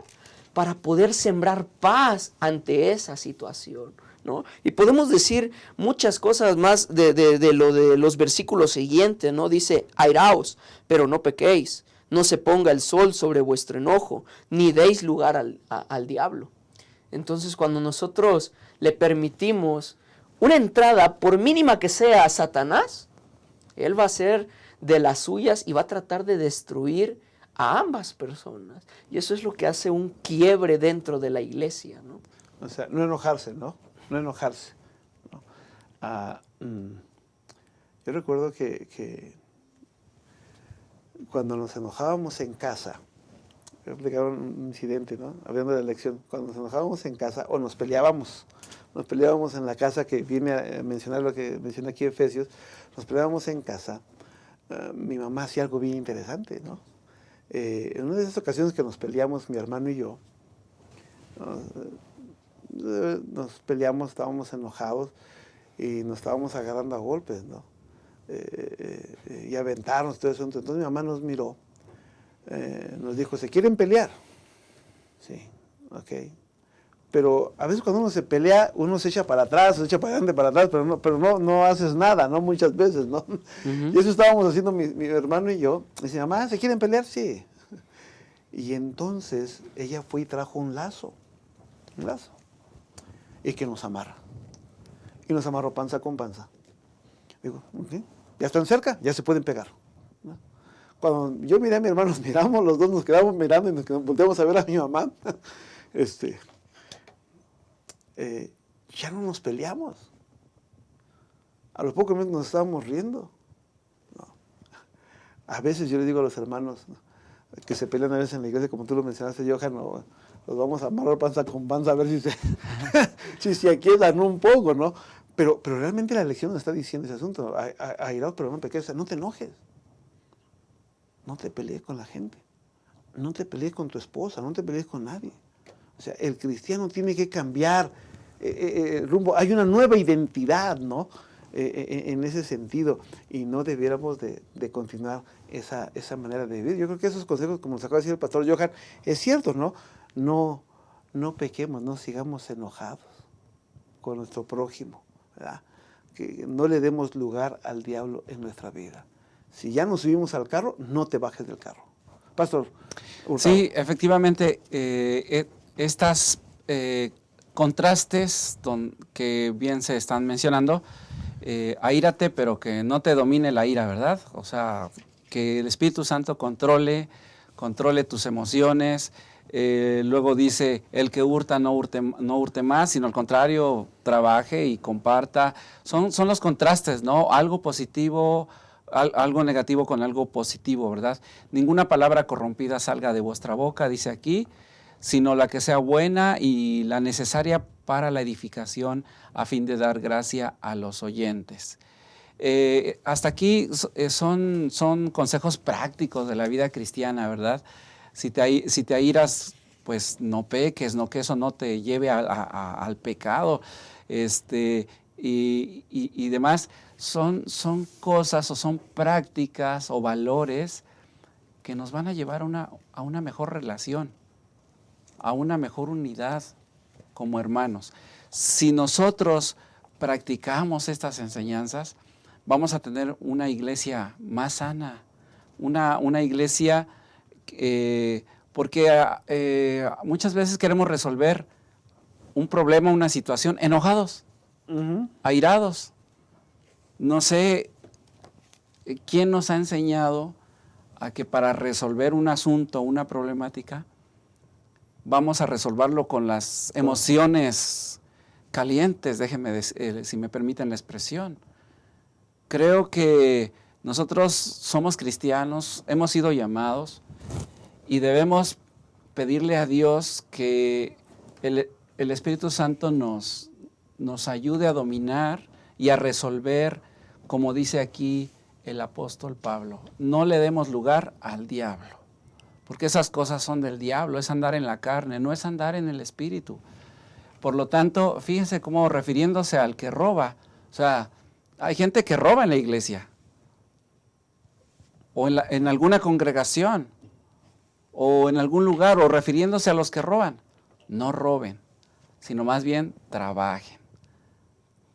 para poder sembrar paz ante esa situación, ¿no? Y podemos decir muchas cosas más de los versículos siguientes, ¿no? Dice, airaos, pero no pequéis, no se ponga el sol sobre vuestro enojo, ni deis lugar al diablo. Entonces, cuando nosotros le permitimos una entrada, por mínima que sea, a Satanás, él va a hacer de las suyas y va a tratar de destruir a ambas personas. Y eso es lo que hace un quiebre dentro de la iglesia, ¿no? O sea, no enojarse, ¿no? No enojarse, ¿no? Yo recuerdo que cuando nos enojábamos en casa, voy a explicar un incidente, ¿no? Hablando de la elección, cuando nos enojábamos en casa o nos peleábamos nos peleábamos en la casa, que viene a mencionar lo que menciona aquí Efesios, nos peleábamos en casa. Mi mamá hacía algo bien interesante, ¿no? En una de esas ocasiones que nos peleamos, mi hermano y yo, nos peleamos, estábamos enojados y nos estábamos agarrando a golpes, ¿no? Y aventarnos, todo eso. Entonces mi mamá nos miró, nos dijo, ¿se quieren pelear? Sí, ok. Pero a veces cuando uno se pelea, uno se echa para atrás, se echa para adelante, para atrás, pero no haces nada, ¿no? Muchas veces, ¿no? Y eso estábamos haciendo mi hermano y yo. Y dice, mamá, ¿se quieren pelear? Sí. Y entonces ella fue y trajo un lazo, y que nos amarra. Y nos amarró panza con panza. Digo, ok, ya están cerca, ya se pueden pegar, ¿no? Cuando yo miré a mi hermano, nos miramos, los dos nos quedamos mirando y nos volteamos a ver a mi mamá. Ya no nos peleamos. A los pocos minutos nos estábamos riendo. No. A veces yo le digo a los hermanos, ¿no?, que se pelean a veces en la iglesia, como tú lo mencionaste, Johan, ¿no?, los vamos a amarrar panza con panza a ver si se aquietan un poco, ¿no? Pero realmente la lección nos está diciendo ese asunto. Airaos, pero no pequeños. O sea, no te enojes. No te pelees con la gente. No te pelees con tu esposa. No te pelees con nadie. O sea, el cristiano tiene que cambiar rumbo. Hay una nueva identidad, ¿no? En ese sentido. Y no debiéramos de continuar esa manera de vivir. Yo creo que esos consejos, como nos acaba de decir el pastor Johan, es cierto, ¿no? No pequemos, no sigamos enojados con nuestro prójimo, ¿verdad? Que no le demos lugar al diablo en nuestra vida. Si ya nos subimos al carro, no te bajes del carro. Pastor Hurtado. Sí, efectivamente, estas contrastes que bien se están mencionando, aírate, pero que no te domine la ira, ¿verdad? O sea, que el Espíritu Santo controle tus emociones. Luego dice, el que hurta no hurte más, sino al contrario, trabaje y comparta. Son los contrastes, ¿no? Algo positivo, algo negativo con algo positivo, ¿verdad? Ninguna palabra corrompida salga de vuestra boca, dice aquí, sino la que sea buena y la necesaria para la edificación a fin de dar gracia a los oyentes. Hasta aquí son consejos prácticos de la vida cristiana, ¿verdad? Si te airas, pues no peques, no, que eso no te lleve al pecado, y demás. Son cosas o son prácticas o valores que nos van a llevar a una mejor relación, a una mejor unidad como hermanos. Si nosotros practicamos estas enseñanzas, vamos a tener una iglesia más sana, una iglesia porque muchas veces queremos resolver un problema, una situación, enojados, airados. No sé quién nos ha enseñado a que para resolver un asunto, una problemática, vamos a resolverlo con las emociones calientes, déjenme si me permiten la expresión. Creo que nosotros somos cristianos, hemos sido llamados y debemos pedirle a Dios que el Espíritu Santo nos ayude a dominar y a resolver, como dice aquí el apóstol Pablo. No le demos lugar al diablo, porque esas cosas son del diablo, es andar en la carne, no es andar en el Espíritu. Por lo tanto, fíjense cómo refiriéndose al que roba, o sea, hay gente que roba en la iglesia, o en alguna congregación, o en algún lugar, o refiriéndose a los que roban. No roben, sino más bien trabajen,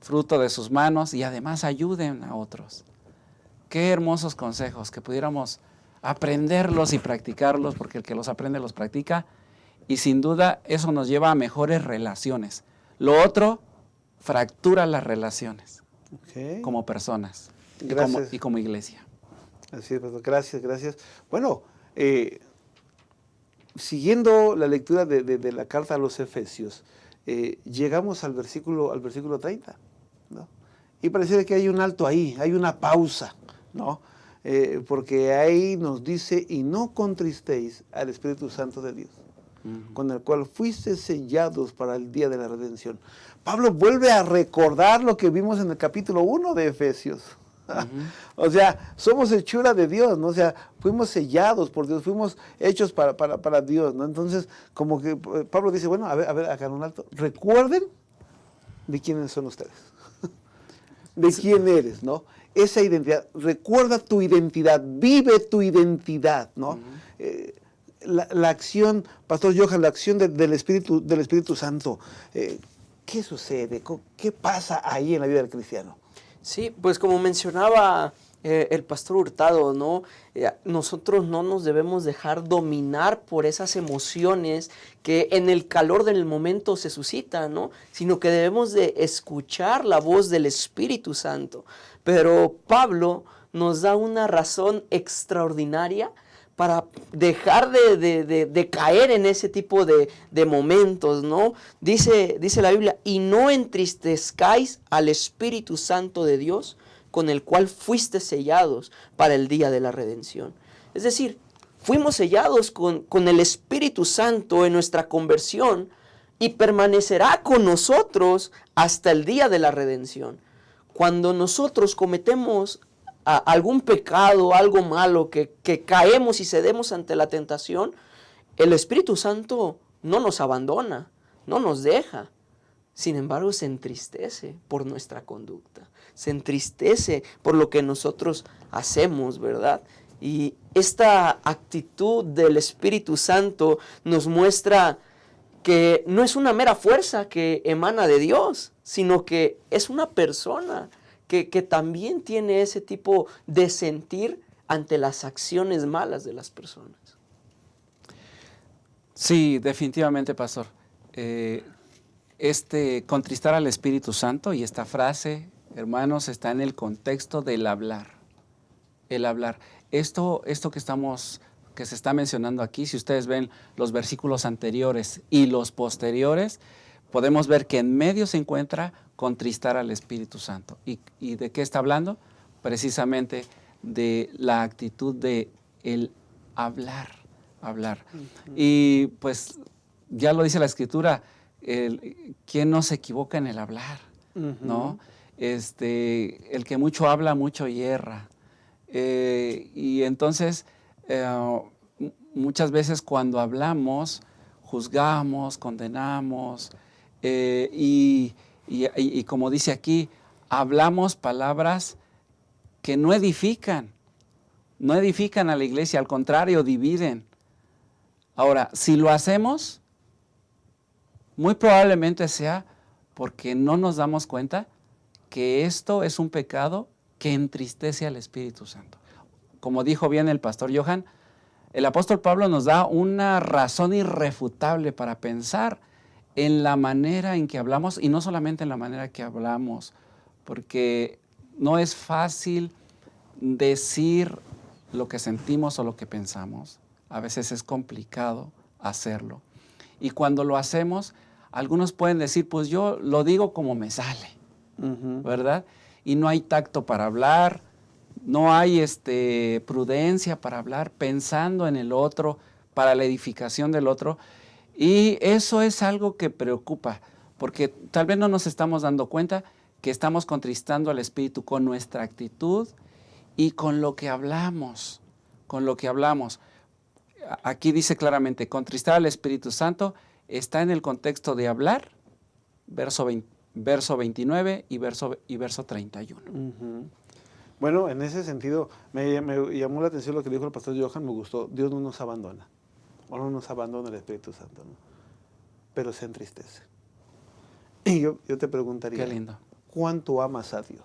fruto de sus manos, y además ayuden a otros. Qué hermosos consejos, que pudiéramos aprenderlos y practicarlos, porque el que los aprende los practica, y sin duda eso nos lleva a mejores relaciones. Lo otro fractura las relaciones, como personas y como iglesia. Así es, pastor. Gracias. Bueno, siguiendo la lectura de la carta a los Efesios, llegamos al versículo 30, ¿no? Y pareciera que hay un alto ahí, hay una pausa, ¿no? Porque ahí nos dice, y no contristéis al Espíritu Santo de Dios. con el cual fuiste sellados para el día de la redención. Pablo vuelve a recordar lo que vimos en el capítulo 1 de Efesios. O sea, somos hechura de Dios, ¿no? O sea, fuimos sellados por Dios, fuimos hechos para Dios, ¿no? Entonces, como que Pablo dice, bueno, a ver, acá en un alto, recuerden de quiénes son ustedes, de quién eres, ¿no? Esa identidad, recuerda tu identidad, vive tu identidad, ¿no? La acción, Pastor Johan, la acción del Espíritu Santo, ¿qué sucede? ¿Qué pasa ahí en la vida del cristiano? Sí, pues como mencionaba el pastor Hurtado, ¿no? Nosotros no nos debemos dejar dominar por esas emociones que en el calor del momento se suscitan, ¿no? Sino que debemos de escuchar la voz del Espíritu Santo. Pero Pablo nos da una razón extraordinaria para dejar de caer en ese tipo de momentos, ¿no? Dice la Biblia, y no entristezcáis al Espíritu Santo de Dios, con el cual fuiste sellados para el día de la redención. Es decir, fuimos sellados con el Espíritu Santo en nuestra conversión y permanecerá con nosotros hasta el día de la redención. Cuando nosotros cometemos algún pecado, algo malo, que caemos y cedemos ante la tentación, el Espíritu Santo no nos abandona, no nos deja. Sin embargo, se entristece por nuestra conducta, se entristece por lo que nosotros hacemos, ¿verdad? Y esta actitud del Espíritu Santo nos muestra que no es una mera fuerza que emana de Dios, sino que es una persona que también tiene ese tipo de sentir ante las acciones malas de las personas. Sí, definitivamente, pastor. Contristar al Espíritu Santo, y esta frase, hermanos, está en el contexto del hablar. El hablar. Esto que se está mencionando aquí, si ustedes ven los versículos anteriores y los posteriores, podemos ver que en medio se encuentra contristar al Espíritu Santo. ¿Y de qué está hablando? Precisamente de la actitud de el hablar. Y pues ya lo dice la Escritura, ¿quién no se equivoca en el hablar? ¿No? El que mucho habla, mucho yerra. Y entonces, muchas veces cuando hablamos, juzgamos, condenamos, y como dice aquí, hablamos palabras que no edifican a la iglesia, al contrario, dividen. Ahora, si lo hacemos, muy probablemente sea porque no nos damos cuenta que esto es un pecado que entristece al Espíritu Santo. Como dijo bien el pastor Johan, el apóstol Pablo nos da una razón irrefutable para pensar en la manera en que hablamos, y no solamente en la manera que hablamos, porque no es fácil decir lo que sentimos o lo que pensamos. A veces es complicado hacerlo. Y cuando lo hacemos, algunos pueden decir, pues yo lo digo como me sale, ¿verdad? Y no hay tacto para hablar, no hay prudencia para hablar, pensando en el otro, para la edificación del otro. Y eso es algo que preocupa, porque tal vez no nos estamos dando cuenta que estamos contristando al Espíritu con nuestra actitud y con lo que hablamos, Aquí dice claramente, contristar al Espíritu Santo está en el contexto de hablar, verso 29 y verso 31. Bueno, en ese sentido, me llamó la atención lo que dijo el pastor Johan, me gustó. Dios no nos abandona, o no nos abandona el Espíritu Santo, ¿no? Pero se entristece. Y yo te preguntaría, qué lindo. ¿Cuánto amas a Dios?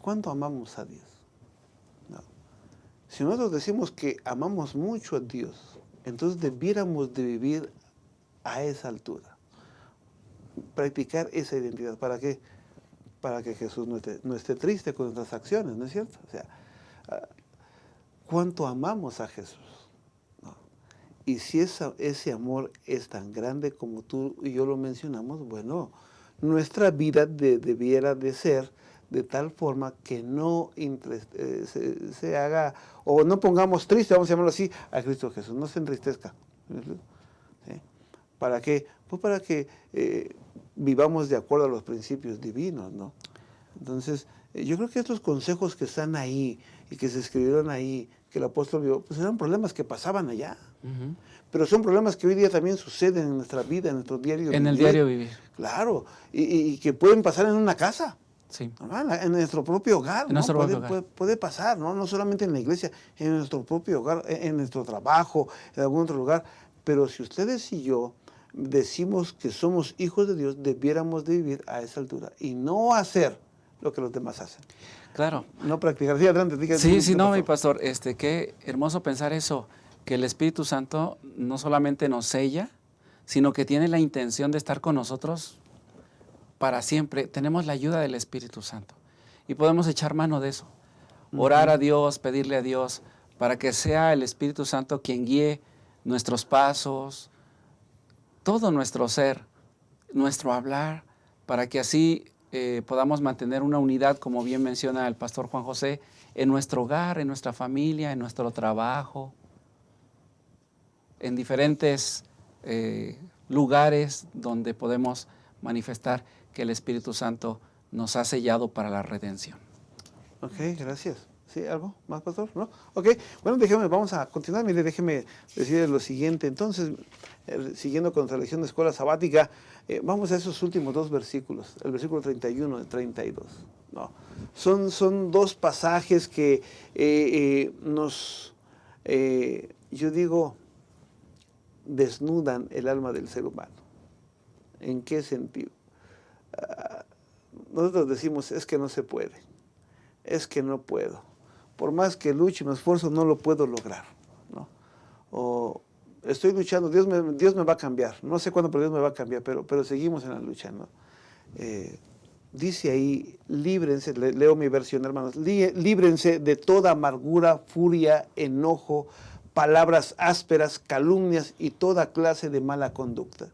¿Cuánto amamos a Dios? No. Si nosotros decimos que amamos mucho a Dios, entonces debiéramos de vivir a esa altura, practicar esa identidad. ¿Para qué? Para que Jesús no esté triste con nuestras acciones, ¿no es cierto? O sea, ¿cuánto amamos a Jesús? ¿No? Y si ese amor es tan grande como tú y yo lo mencionamos, bueno, nuestra vida debiera de ser de tal forma que no se haga, o no pongamos triste, vamos a llamarlo así, a Cristo Jesús, no se entristezca. ¿Para qué? Pues para que vivamos de acuerdo a los principios divinos, ¿no? Entonces, yo creo que estos consejos que están ahí y que se escribieron ahí, que el apóstol vio, pues eran problemas que pasaban allá. Pero son problemas que hoy día también suceden en nuestra vida, en nuestro diario vivir. En el diario vivir. Claro, y que pueden pasar en una casa. Sí. En nuestro propio hogar, En nuestro propio hogar. Puede pasar, ¿no? No solamente en la iglesia, en nuestro propio hogar, en nuestro trabajo, en algún otro lugar. Pero si ustedes y yo decimos que somos hijos de Dios, debiéramos de vivir a esa altura y no hacer lo que los demás hacen. Claro. No practicar. Sí, adelante. Diga, Sí, no, mi pastor, qué hermoso pensar eso, que el Espíritu Santo no solamente nos sella, sino que tiene la intención de estar con nosotros para siempre. Tenemos la ayuda del Espíritu Santo y podemos echar mano de eso. Orar a Dios, pedirle a Dios para que sea el Espíritu Santo quien guíe nuestros pasos, todo nuestro ser, nuestro hablar, para que así podamos mantener una unidad, como bien menciona el pastor Juan José, en nuestro hogar, en nuestra familia, en nuestro trabajo, en diferentes lugares donde podemos manifestar que el Espíritu Santo nos ha sellado para la redención. Ok, gracias. ¿Sí? ¿Algo más, pastor? ¿No? Ok, bueno, vamos a continuar. Mire, déjeme decir lo siguiente. Entonces, siguiendo con nuestra lección de escuela sabática, vamos a esos últimos dos versículos, el versículo 31 y 32. ¿No? Son dos pasajes que yo digo, desnudan el alma del ser humano. ¿En qué sentido? Nosotros decimos, es que no se puede, es que no puedo. Por más que luche y me esfuerzo, no lo puedo lograr, ¿no? O estoy luchando, Dios me va a cambiar. No sé cuándo, pero Dios me va a cambiar, pero seguimos en la lucha, ¿no? Dice ahí, líbrense, leo mi versión, hermanos, líbrense de toda amargura, furia, enojo, palabras ásperas, calumnias y toda clase de mala conducta.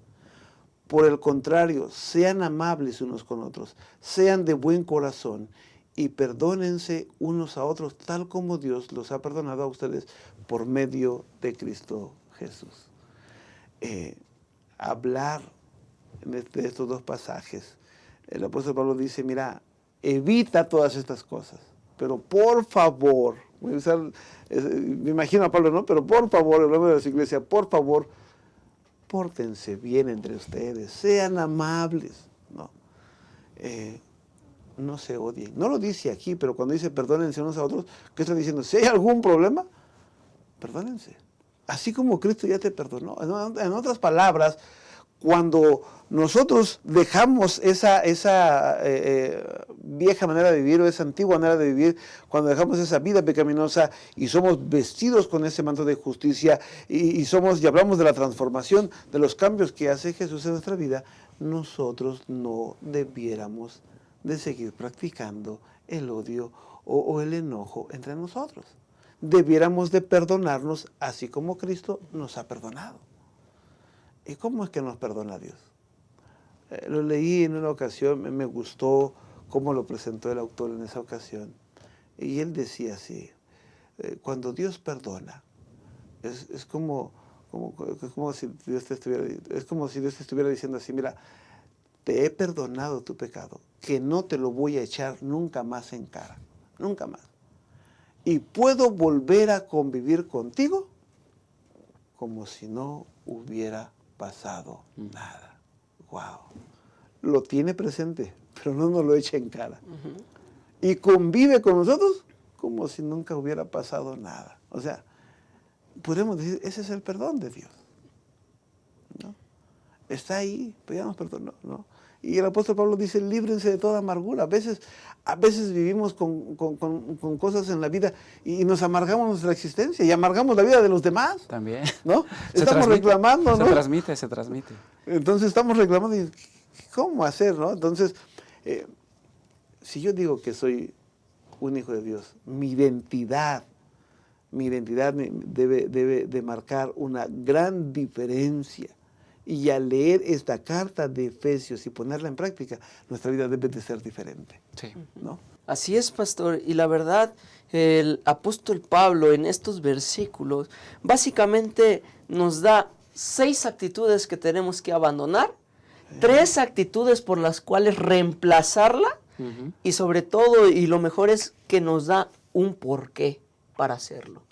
Por el contrario, sean amables unos con otros, sean de buen corazón y perdónense unos a otros, tal como Dios los ha perdonado a ustedes por medio de Cristo Jesús. Hablar de estos dos pasajes, el apóstol Pablo dice, mira, evita todas estas cosas, pero por favor, voy a usar, me imagino a Pablo, ¿no? Pero por favor, el nombre de la iglesia, por favor, pórtense bien entre ustedes, sean amables, ¿no? No se odien. No lo dice aquí, pero cuando dice perdónense unos a otros, ¿qué está diciendo? Si hay algún problema, perdónense. Así como Cristo ya te perdonó. En otras palabras, cuando nosotros dejamos esa vieja manera de vivir o esa antigua manera de vivir, cuando dejamos esa vida pecaminosa y somos vestidos con ese manto de justicia y hablamos de la transformación, de los cambios que hace Jesús en nuestra vida, nosotros no debiéramos de seguir practicando el odio o el enojo entre nosotros. Debiéramos de perdonarnos así como Cristo nos ha perdonado. ¿Y cómo es que nos perdona Dios? Lo leí en una ocasión, me gustó cómo lo presentó el autor en esa ocasión. Y él decía así, cuando Dios perdona, es como si Dios te estuviera diciendo así, mira, te he perdonado tu pecado, que no te lo voy a echar nunca más en cara, nunca más. Y puedo volver a convivir contigo como si no hubiera pasado nada. Wow. Lo tiene presente, pero no nos lo echa en cara. Y convive con nosotros como si nunca hubiera pasado nada. O sea, podemos decir, ese es el perdón de Dios, ¿no? Está ahí, pero ya nos perdonó, ¿no? Y el apóstol Pablo dice, líbrense de toda amargura. A veces vivimos con cosas en la vida y nos amargamos nuestra existencia y amargamos la vida de los demás. También. ¿No? Estamos reclamando, ¿no? Se transmite. Entonces estamos reclamando y ¿cómo hacer, no? Entonces, si yo digo que soy un hijo de Dios, mi identidad debe de marcar una gran diferencia. Y al leer esta carta de Efesios y ponerla en práctica, nuestra vida debe de ser diferente. Sí. ¿No? Así es, pastor. Y la verdad, el apóstol Pablo en estos versículos básicamente nos da 6 actitudes que tenemos que abandonar, 3 actitudes por las cuales reemplazarla, y sobre todo, y lo mejor es que nos da un porqué para hacerlo.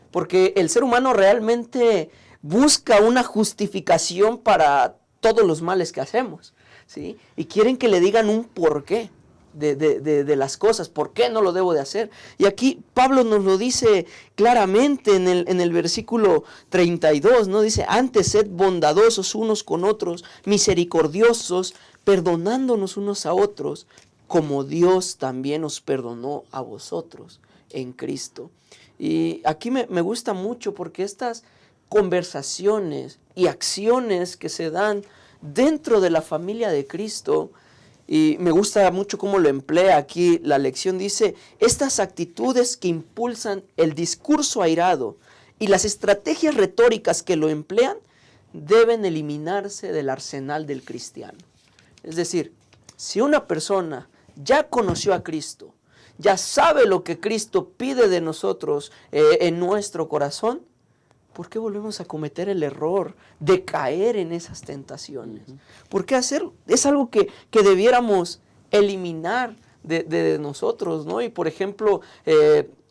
Porque el ser humano realmente busca una justificación para todos los males que hacemos, ¿sí? Y quieren que le digan un porqué de las cosas, por qué no lo debo de hacer. Y aquí Pablo nos lo dice claramente en el versículo 32, ¿no? Dice, antes sed bondadosos unos con otros, misericordiosos, perdonándonos unos a otros, como Dios también os perdonó a vosotros en Cristo. Y aquí me gusta mucho porque estas conversaciones y acciones que se dan dentro de la familia de Cristo, y me gusta mucho cómo lo emplea aquí la lección, dice, estas actitudes que impulsan el discurso airado y las estrategias retóricas que lo emplean deben eliminarse del arsenal del cristiano. Es decir, si una persona ya conoció a Cristo, ya sabe lo que Cristo pide de nosotros en nuestro corazón, ¿por qué volvemos a cometer el error de caer en esas tentaciones? ¿Por qué hacerlo? Es algo que debiéramos eliminar de nosotros, ¿no? Y por ejemplo,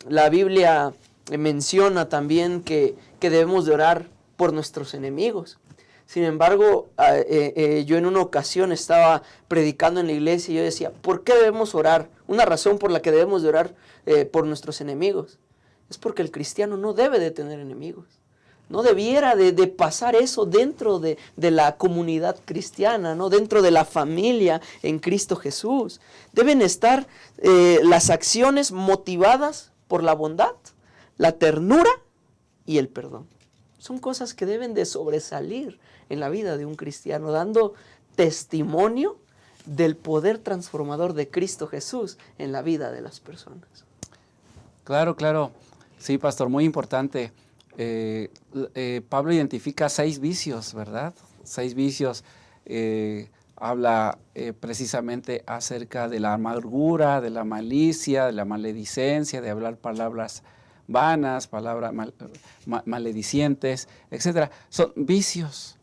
la Biblia menciona también que debemos de orar por nuestros enemigos. Sin embargo, yo en una ocasión estaba predicando en la iglesia y yo decía, ¿por qué debemos orar? Una razón por la que debemos de orar por nuestros enemigos es porque el cristiano no debe de tener enemigos. No debiera de pasar eso dentro de la comunidad cristiana, ¿no? Dentro de la familia en Cristo Jesús. Deben estar las acciones motivadas por la bondad, la ternura y el perdón. Son cosas que deben de sobresalir en la vida de un cristiano, dando testimonio del poder transformador de Cristo Jesús en la vida de las personas. Claro, claro. Sí, pastor, muy importante. Pablo identifica 6 vicios, ¿verdad? 6 vicios. Habla precisamente acerca de la amargura, de la malicia, de la maledicencia, de hablar palabras vanas, palabras maledicientes, etc. Son vicios.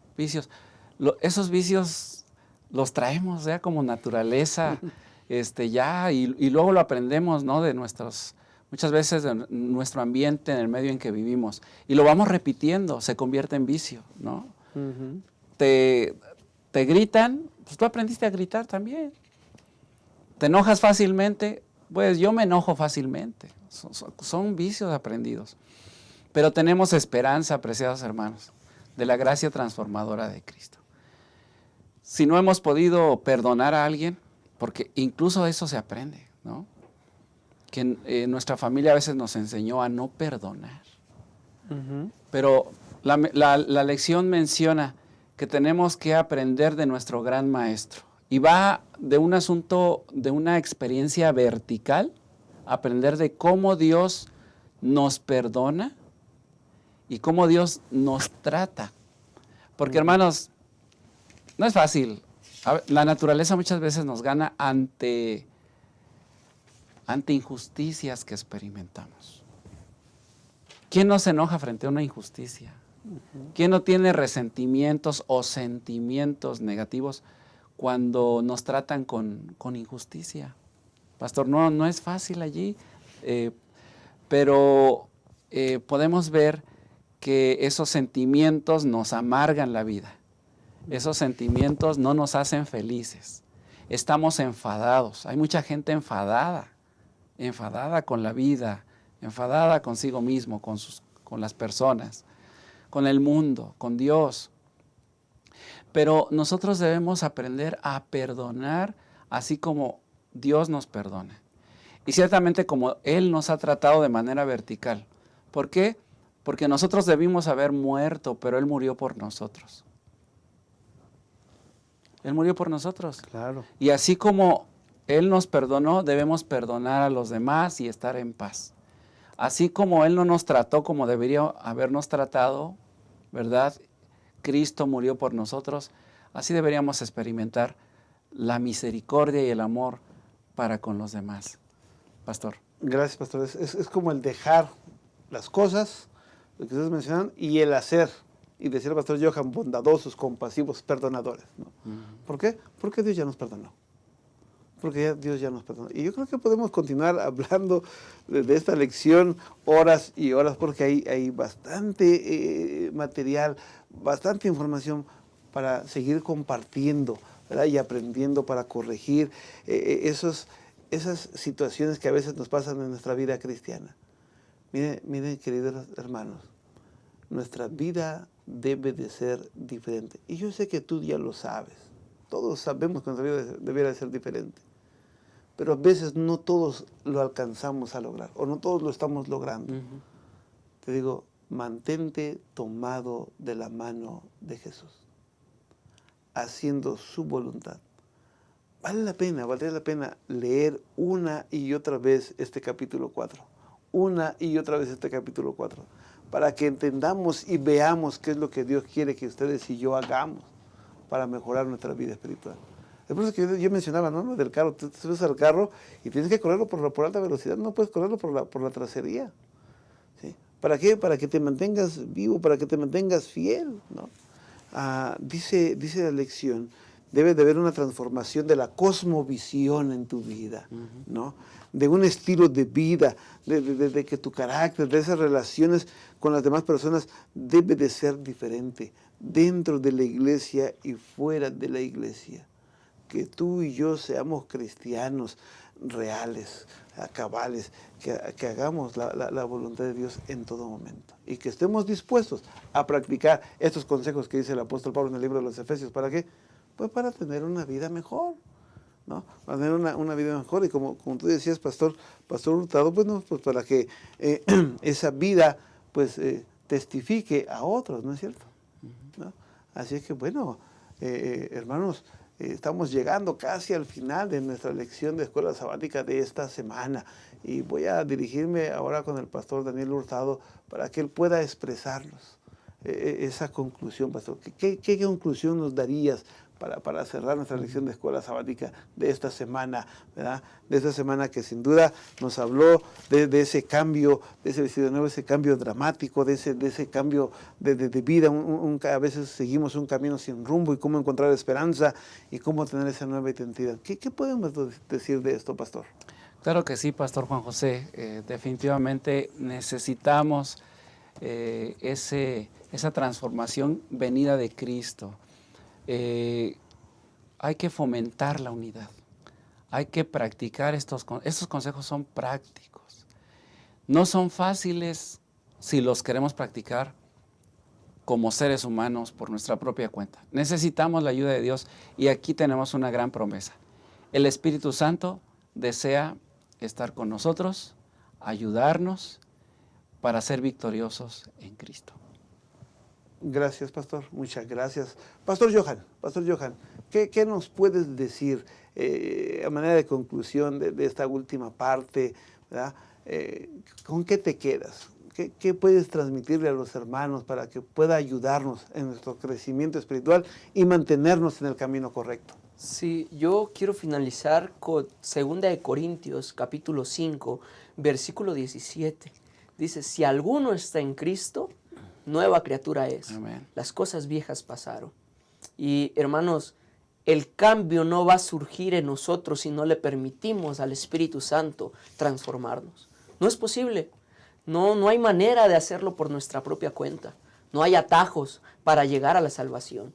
Esos vicios los traemos ya como naturaleza, y luego lo aprendemos, ¿no? Muchas veces de nuestro ambiente, en el medio en que vivimos, y lo vamos repitiendo, se convierte en vicio, ¿no? Te gritan, pues tú aprendiste a gritar también. Te enojas fácilmente, pues yo me enojo fácilmente. Son vicios aprendidos. Pero tenemos esperanza, apreciados hermanos, de la gracia transformadora de Cristo. Si no hemos podido perdonar a alguien, porque incluso eso se aprende, ¿no? Que nuestra familia a veces nos enseñó a no perdonar. Pero la lección menciona que tenemos que aprender de nuestro gran maestro. Y va de un asunto, de una experiencia vertical, aprender de cómo Dios nos perdona y cómo Dios nos trata. Porque, hermanos, no es fácil. La naturaleza muchas veces nos gana ante injusticias que experimentamos. ¿Quién no se enoja frente a una injusticia? ¿Quién no tiene resentimientos o sentimientos negativos cuando nos tratan con injusticia? Pastor, no es fácil allí, pero podemos ver que esos sentimientos nos amargan la vida. Esos sentimientos no nos hacen felices. Estamos enfadados. Hay mucha gente enfadada con la vida, enfadada consigo mismo, con las personas, con el mundo, con Dios. Pero nosotros debemos aprender a perdonar así como Dios nos perdona. Y ciertamente como Él nos ha tratado de manera vertical. ¿Por qué? Porque nosotros debimos haber muerto, pero Él murió por nosotros. Él murió por nosotros. Claro. Y así como Él nos perdonó, debemos perdonar a los demás y estar en paz. Así como Él no nos trató como debería habernos tratado, ¿verdad? Cristo murió por nosotros. Así deberíamos experimentar la misericordia y el amor para con los demás. Pastor. Gracias, pastor. Es como el dejar las cosas, lo que ustedes mencionan, y el hacer Y decía el pastor Johan, bondadosos, compasivos, perdonadores, ¿no? ¿Por qué? Porque Dios ya nos perdonó. Dios ya nos perdonó. Y yo creo que podemos continuar hablando de esta lección horas y horas, porque hay bastante material, bastante información para seguir compartiendo, ¿verdad? Y aprendiendo para corregir esas situaciones que a veces nos pasan en nuestra vida cristiana. Miren, queridos hermanos, nuestra vida debe de ser diferente. Y yo sé que tú ya lo sabes. Todos sabemos que nuestra vida debería de ser diferente. Pero a veces no todos lo alcanzamos a lograr, o no todos lo estamos logrando. Te digo, mantente tomado de la mano de Jesús, haciendo su voluntad. Valdría la pena leer una y otra vez este capítulo 4. Una y otra vez este capítulo 4. Para que entendamos y veamos qué es lo que Dios quiere que ustedes y yo hagamos para mejorar nuestra vida espiritual. Es por eso que yo mencionaba, ¿no? Lo del carro. Tú te subes al carro y tienes que correrlo por alta velocidad. No puedes correrlo por la trasería. ¿Sí? ¿Para qué? Para que te mantengas vivo, para que te mantengas fiel, ¿no? Dice la lección, debe de haber una transformación de la cosmovisión en tu vida, ¿no? De un estilo de vida, de que tu carácter, de esas relaciones con las demás personas debe de ser diferente, dentro de la iglesia y fuera de la iglesia. Que tú y yo seamos cristianos reales, cabales, que hagamos la voluntad de Dios en todo momento y que estemos dispuestos a practicar estos consejos que dice el apóstol Pablo en el libro de los Efesios. ¿Para qué? Pues para tener una vida mejor, ¿no? Para tener una vida mejor y como tú decías, Pastor Hurtado, pues, no, pues para que esa vida pues testifique a otros, ¿no es cierto? ¿No? Así es que bueno, hermanos, estamos llegando casi al final de nuestra lección de escuela sabática de esta semana y voy a dirigirme ahora con el pastor Daniel Hurtado para que él pueda expresarnos esa conclusión, pastor. ¿Qué conclusión nos darías para cerrar nuestra lección de escuela sabática de esta semana, ¿verdad? De esta semana que sin duda nos habló de ese cambio, de ese vestido nuevo, ese cambio dramático, de ese cambio de vida. A veces seguimos un camino sin rumbo y cómo encontrar esperanza y cómo tener esa nueva identidad. ¿Qué podemos decir de esto, pastor? Claro que sí, Pastor Juan José. Definitivamente necesitamos esa transformación venida de Cristo. Hay que fomentar la unidad, hay que practicar estos consejos son prácticos. No son fáciles si los queremos practicar como seres humanos por nuestra propia cuenta. Necesitamos la ayuda de Dios y aquí tenemos una gran promesa. El Espíritu Santo desea estar con nosotros, ayudarnos para ser victoriosos en Cristo. Gracias, pastor. Muchas gracias. Pastor Johan, ¿qué nos puedes decir a manera de conclusión de esta última parte, ¿verdad? ¿Con qué te quedas? ¿Qué puedes transmitirle a los hermanos para que pueda ayudarnos en nuestro crecimiento espiritual y mantenernos en el camino correcto? Sí, yo quiero finalizar con 2 Corintios, capítulo 5, versículo 17. Dice, si alguno está en Cristo, nueva criatura es. Amén. Las cosas viejas pasaron. Y hermanos, el cambio no va a surgir en nosotros si no le permitimos al Espíritu Santo transformarnos. No es posible. No hay manera de hacerlo por nuestra propia cuenta. No hay atajos para llegar a la salvación.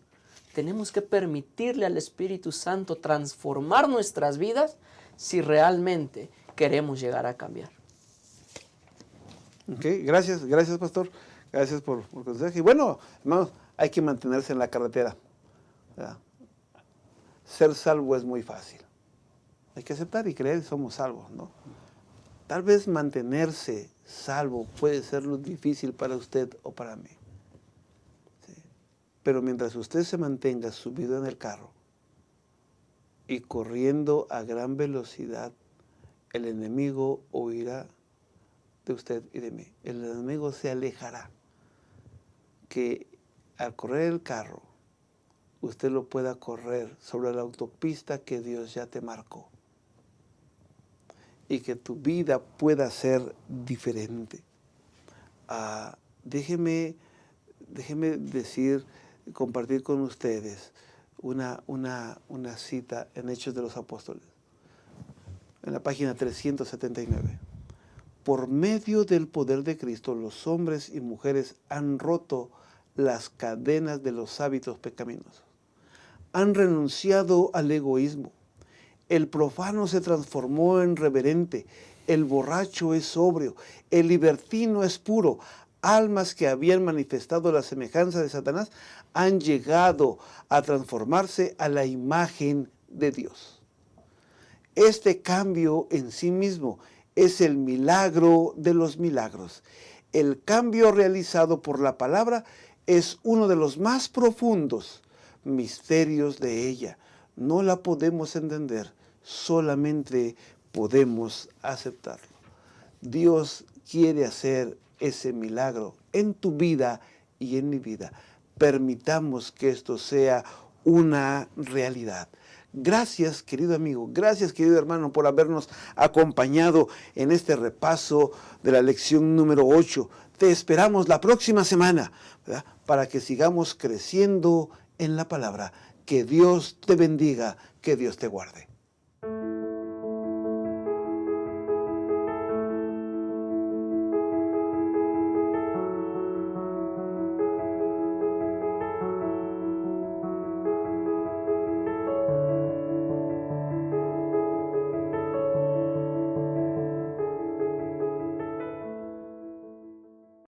Tenemos que permitirle al Espíritu Santo transformar nuestras vidas si realmente queremos llegar a cambiar. Ok, gracias, pastor. Gracias por el consejo. Y bueno, hermanos, hay que mantenerse en la carretera, ¿verdad? Ser salvo es muy fácil. Hay que aceptar y creer que somos salvos, ¿no? Tal vez mantenerse salvo puede ser lo difícil para usted o para mí. ¿Sí? Pero mientras usted se mantenga subido en el carro y corriendo a gran velocidad, el enemigo huirá de usted y de mí. El enemigo se alejará. Que al correr el carro, usted lo pueda correr sobre la autopista que Dios ya te marcó. Y que tu vida pueda ser diferente. Déjeme déjenme compartir con ustedes una cita en Hechos de los Apóstoles, en la página 379. Por medio del poder de Cristo, los hombres y mujeres han roto las cadenas de los hábitos pecaminosos. Han renunciado al egoísmo. El profano se transformó en reverente. El borracho es sobrio. El libertino es puro. Almas que habían manifestado la semejanza de Satanás han llegado a transformarse a la imagen de Dios. Este cambio en sí mismo es el milagro de los milagros. El cambio realizado por la palabra es uno de los más profundos misterios de ella. No la podemos entender, solamente podemos aceptarlo. Dios quiere hacer ese milagro en tu vida y en mi vida. Permitamos que esto sea una realidad. Gracias, querido amigo, gracias, querido hermano, por habernos acompañado en este repaso de la lección número 8. Te esperamos la próxima semana, ¿verdad?, para que sigamos creciendo en la palabra. Que Dios te bendiga, que Dios te guarde.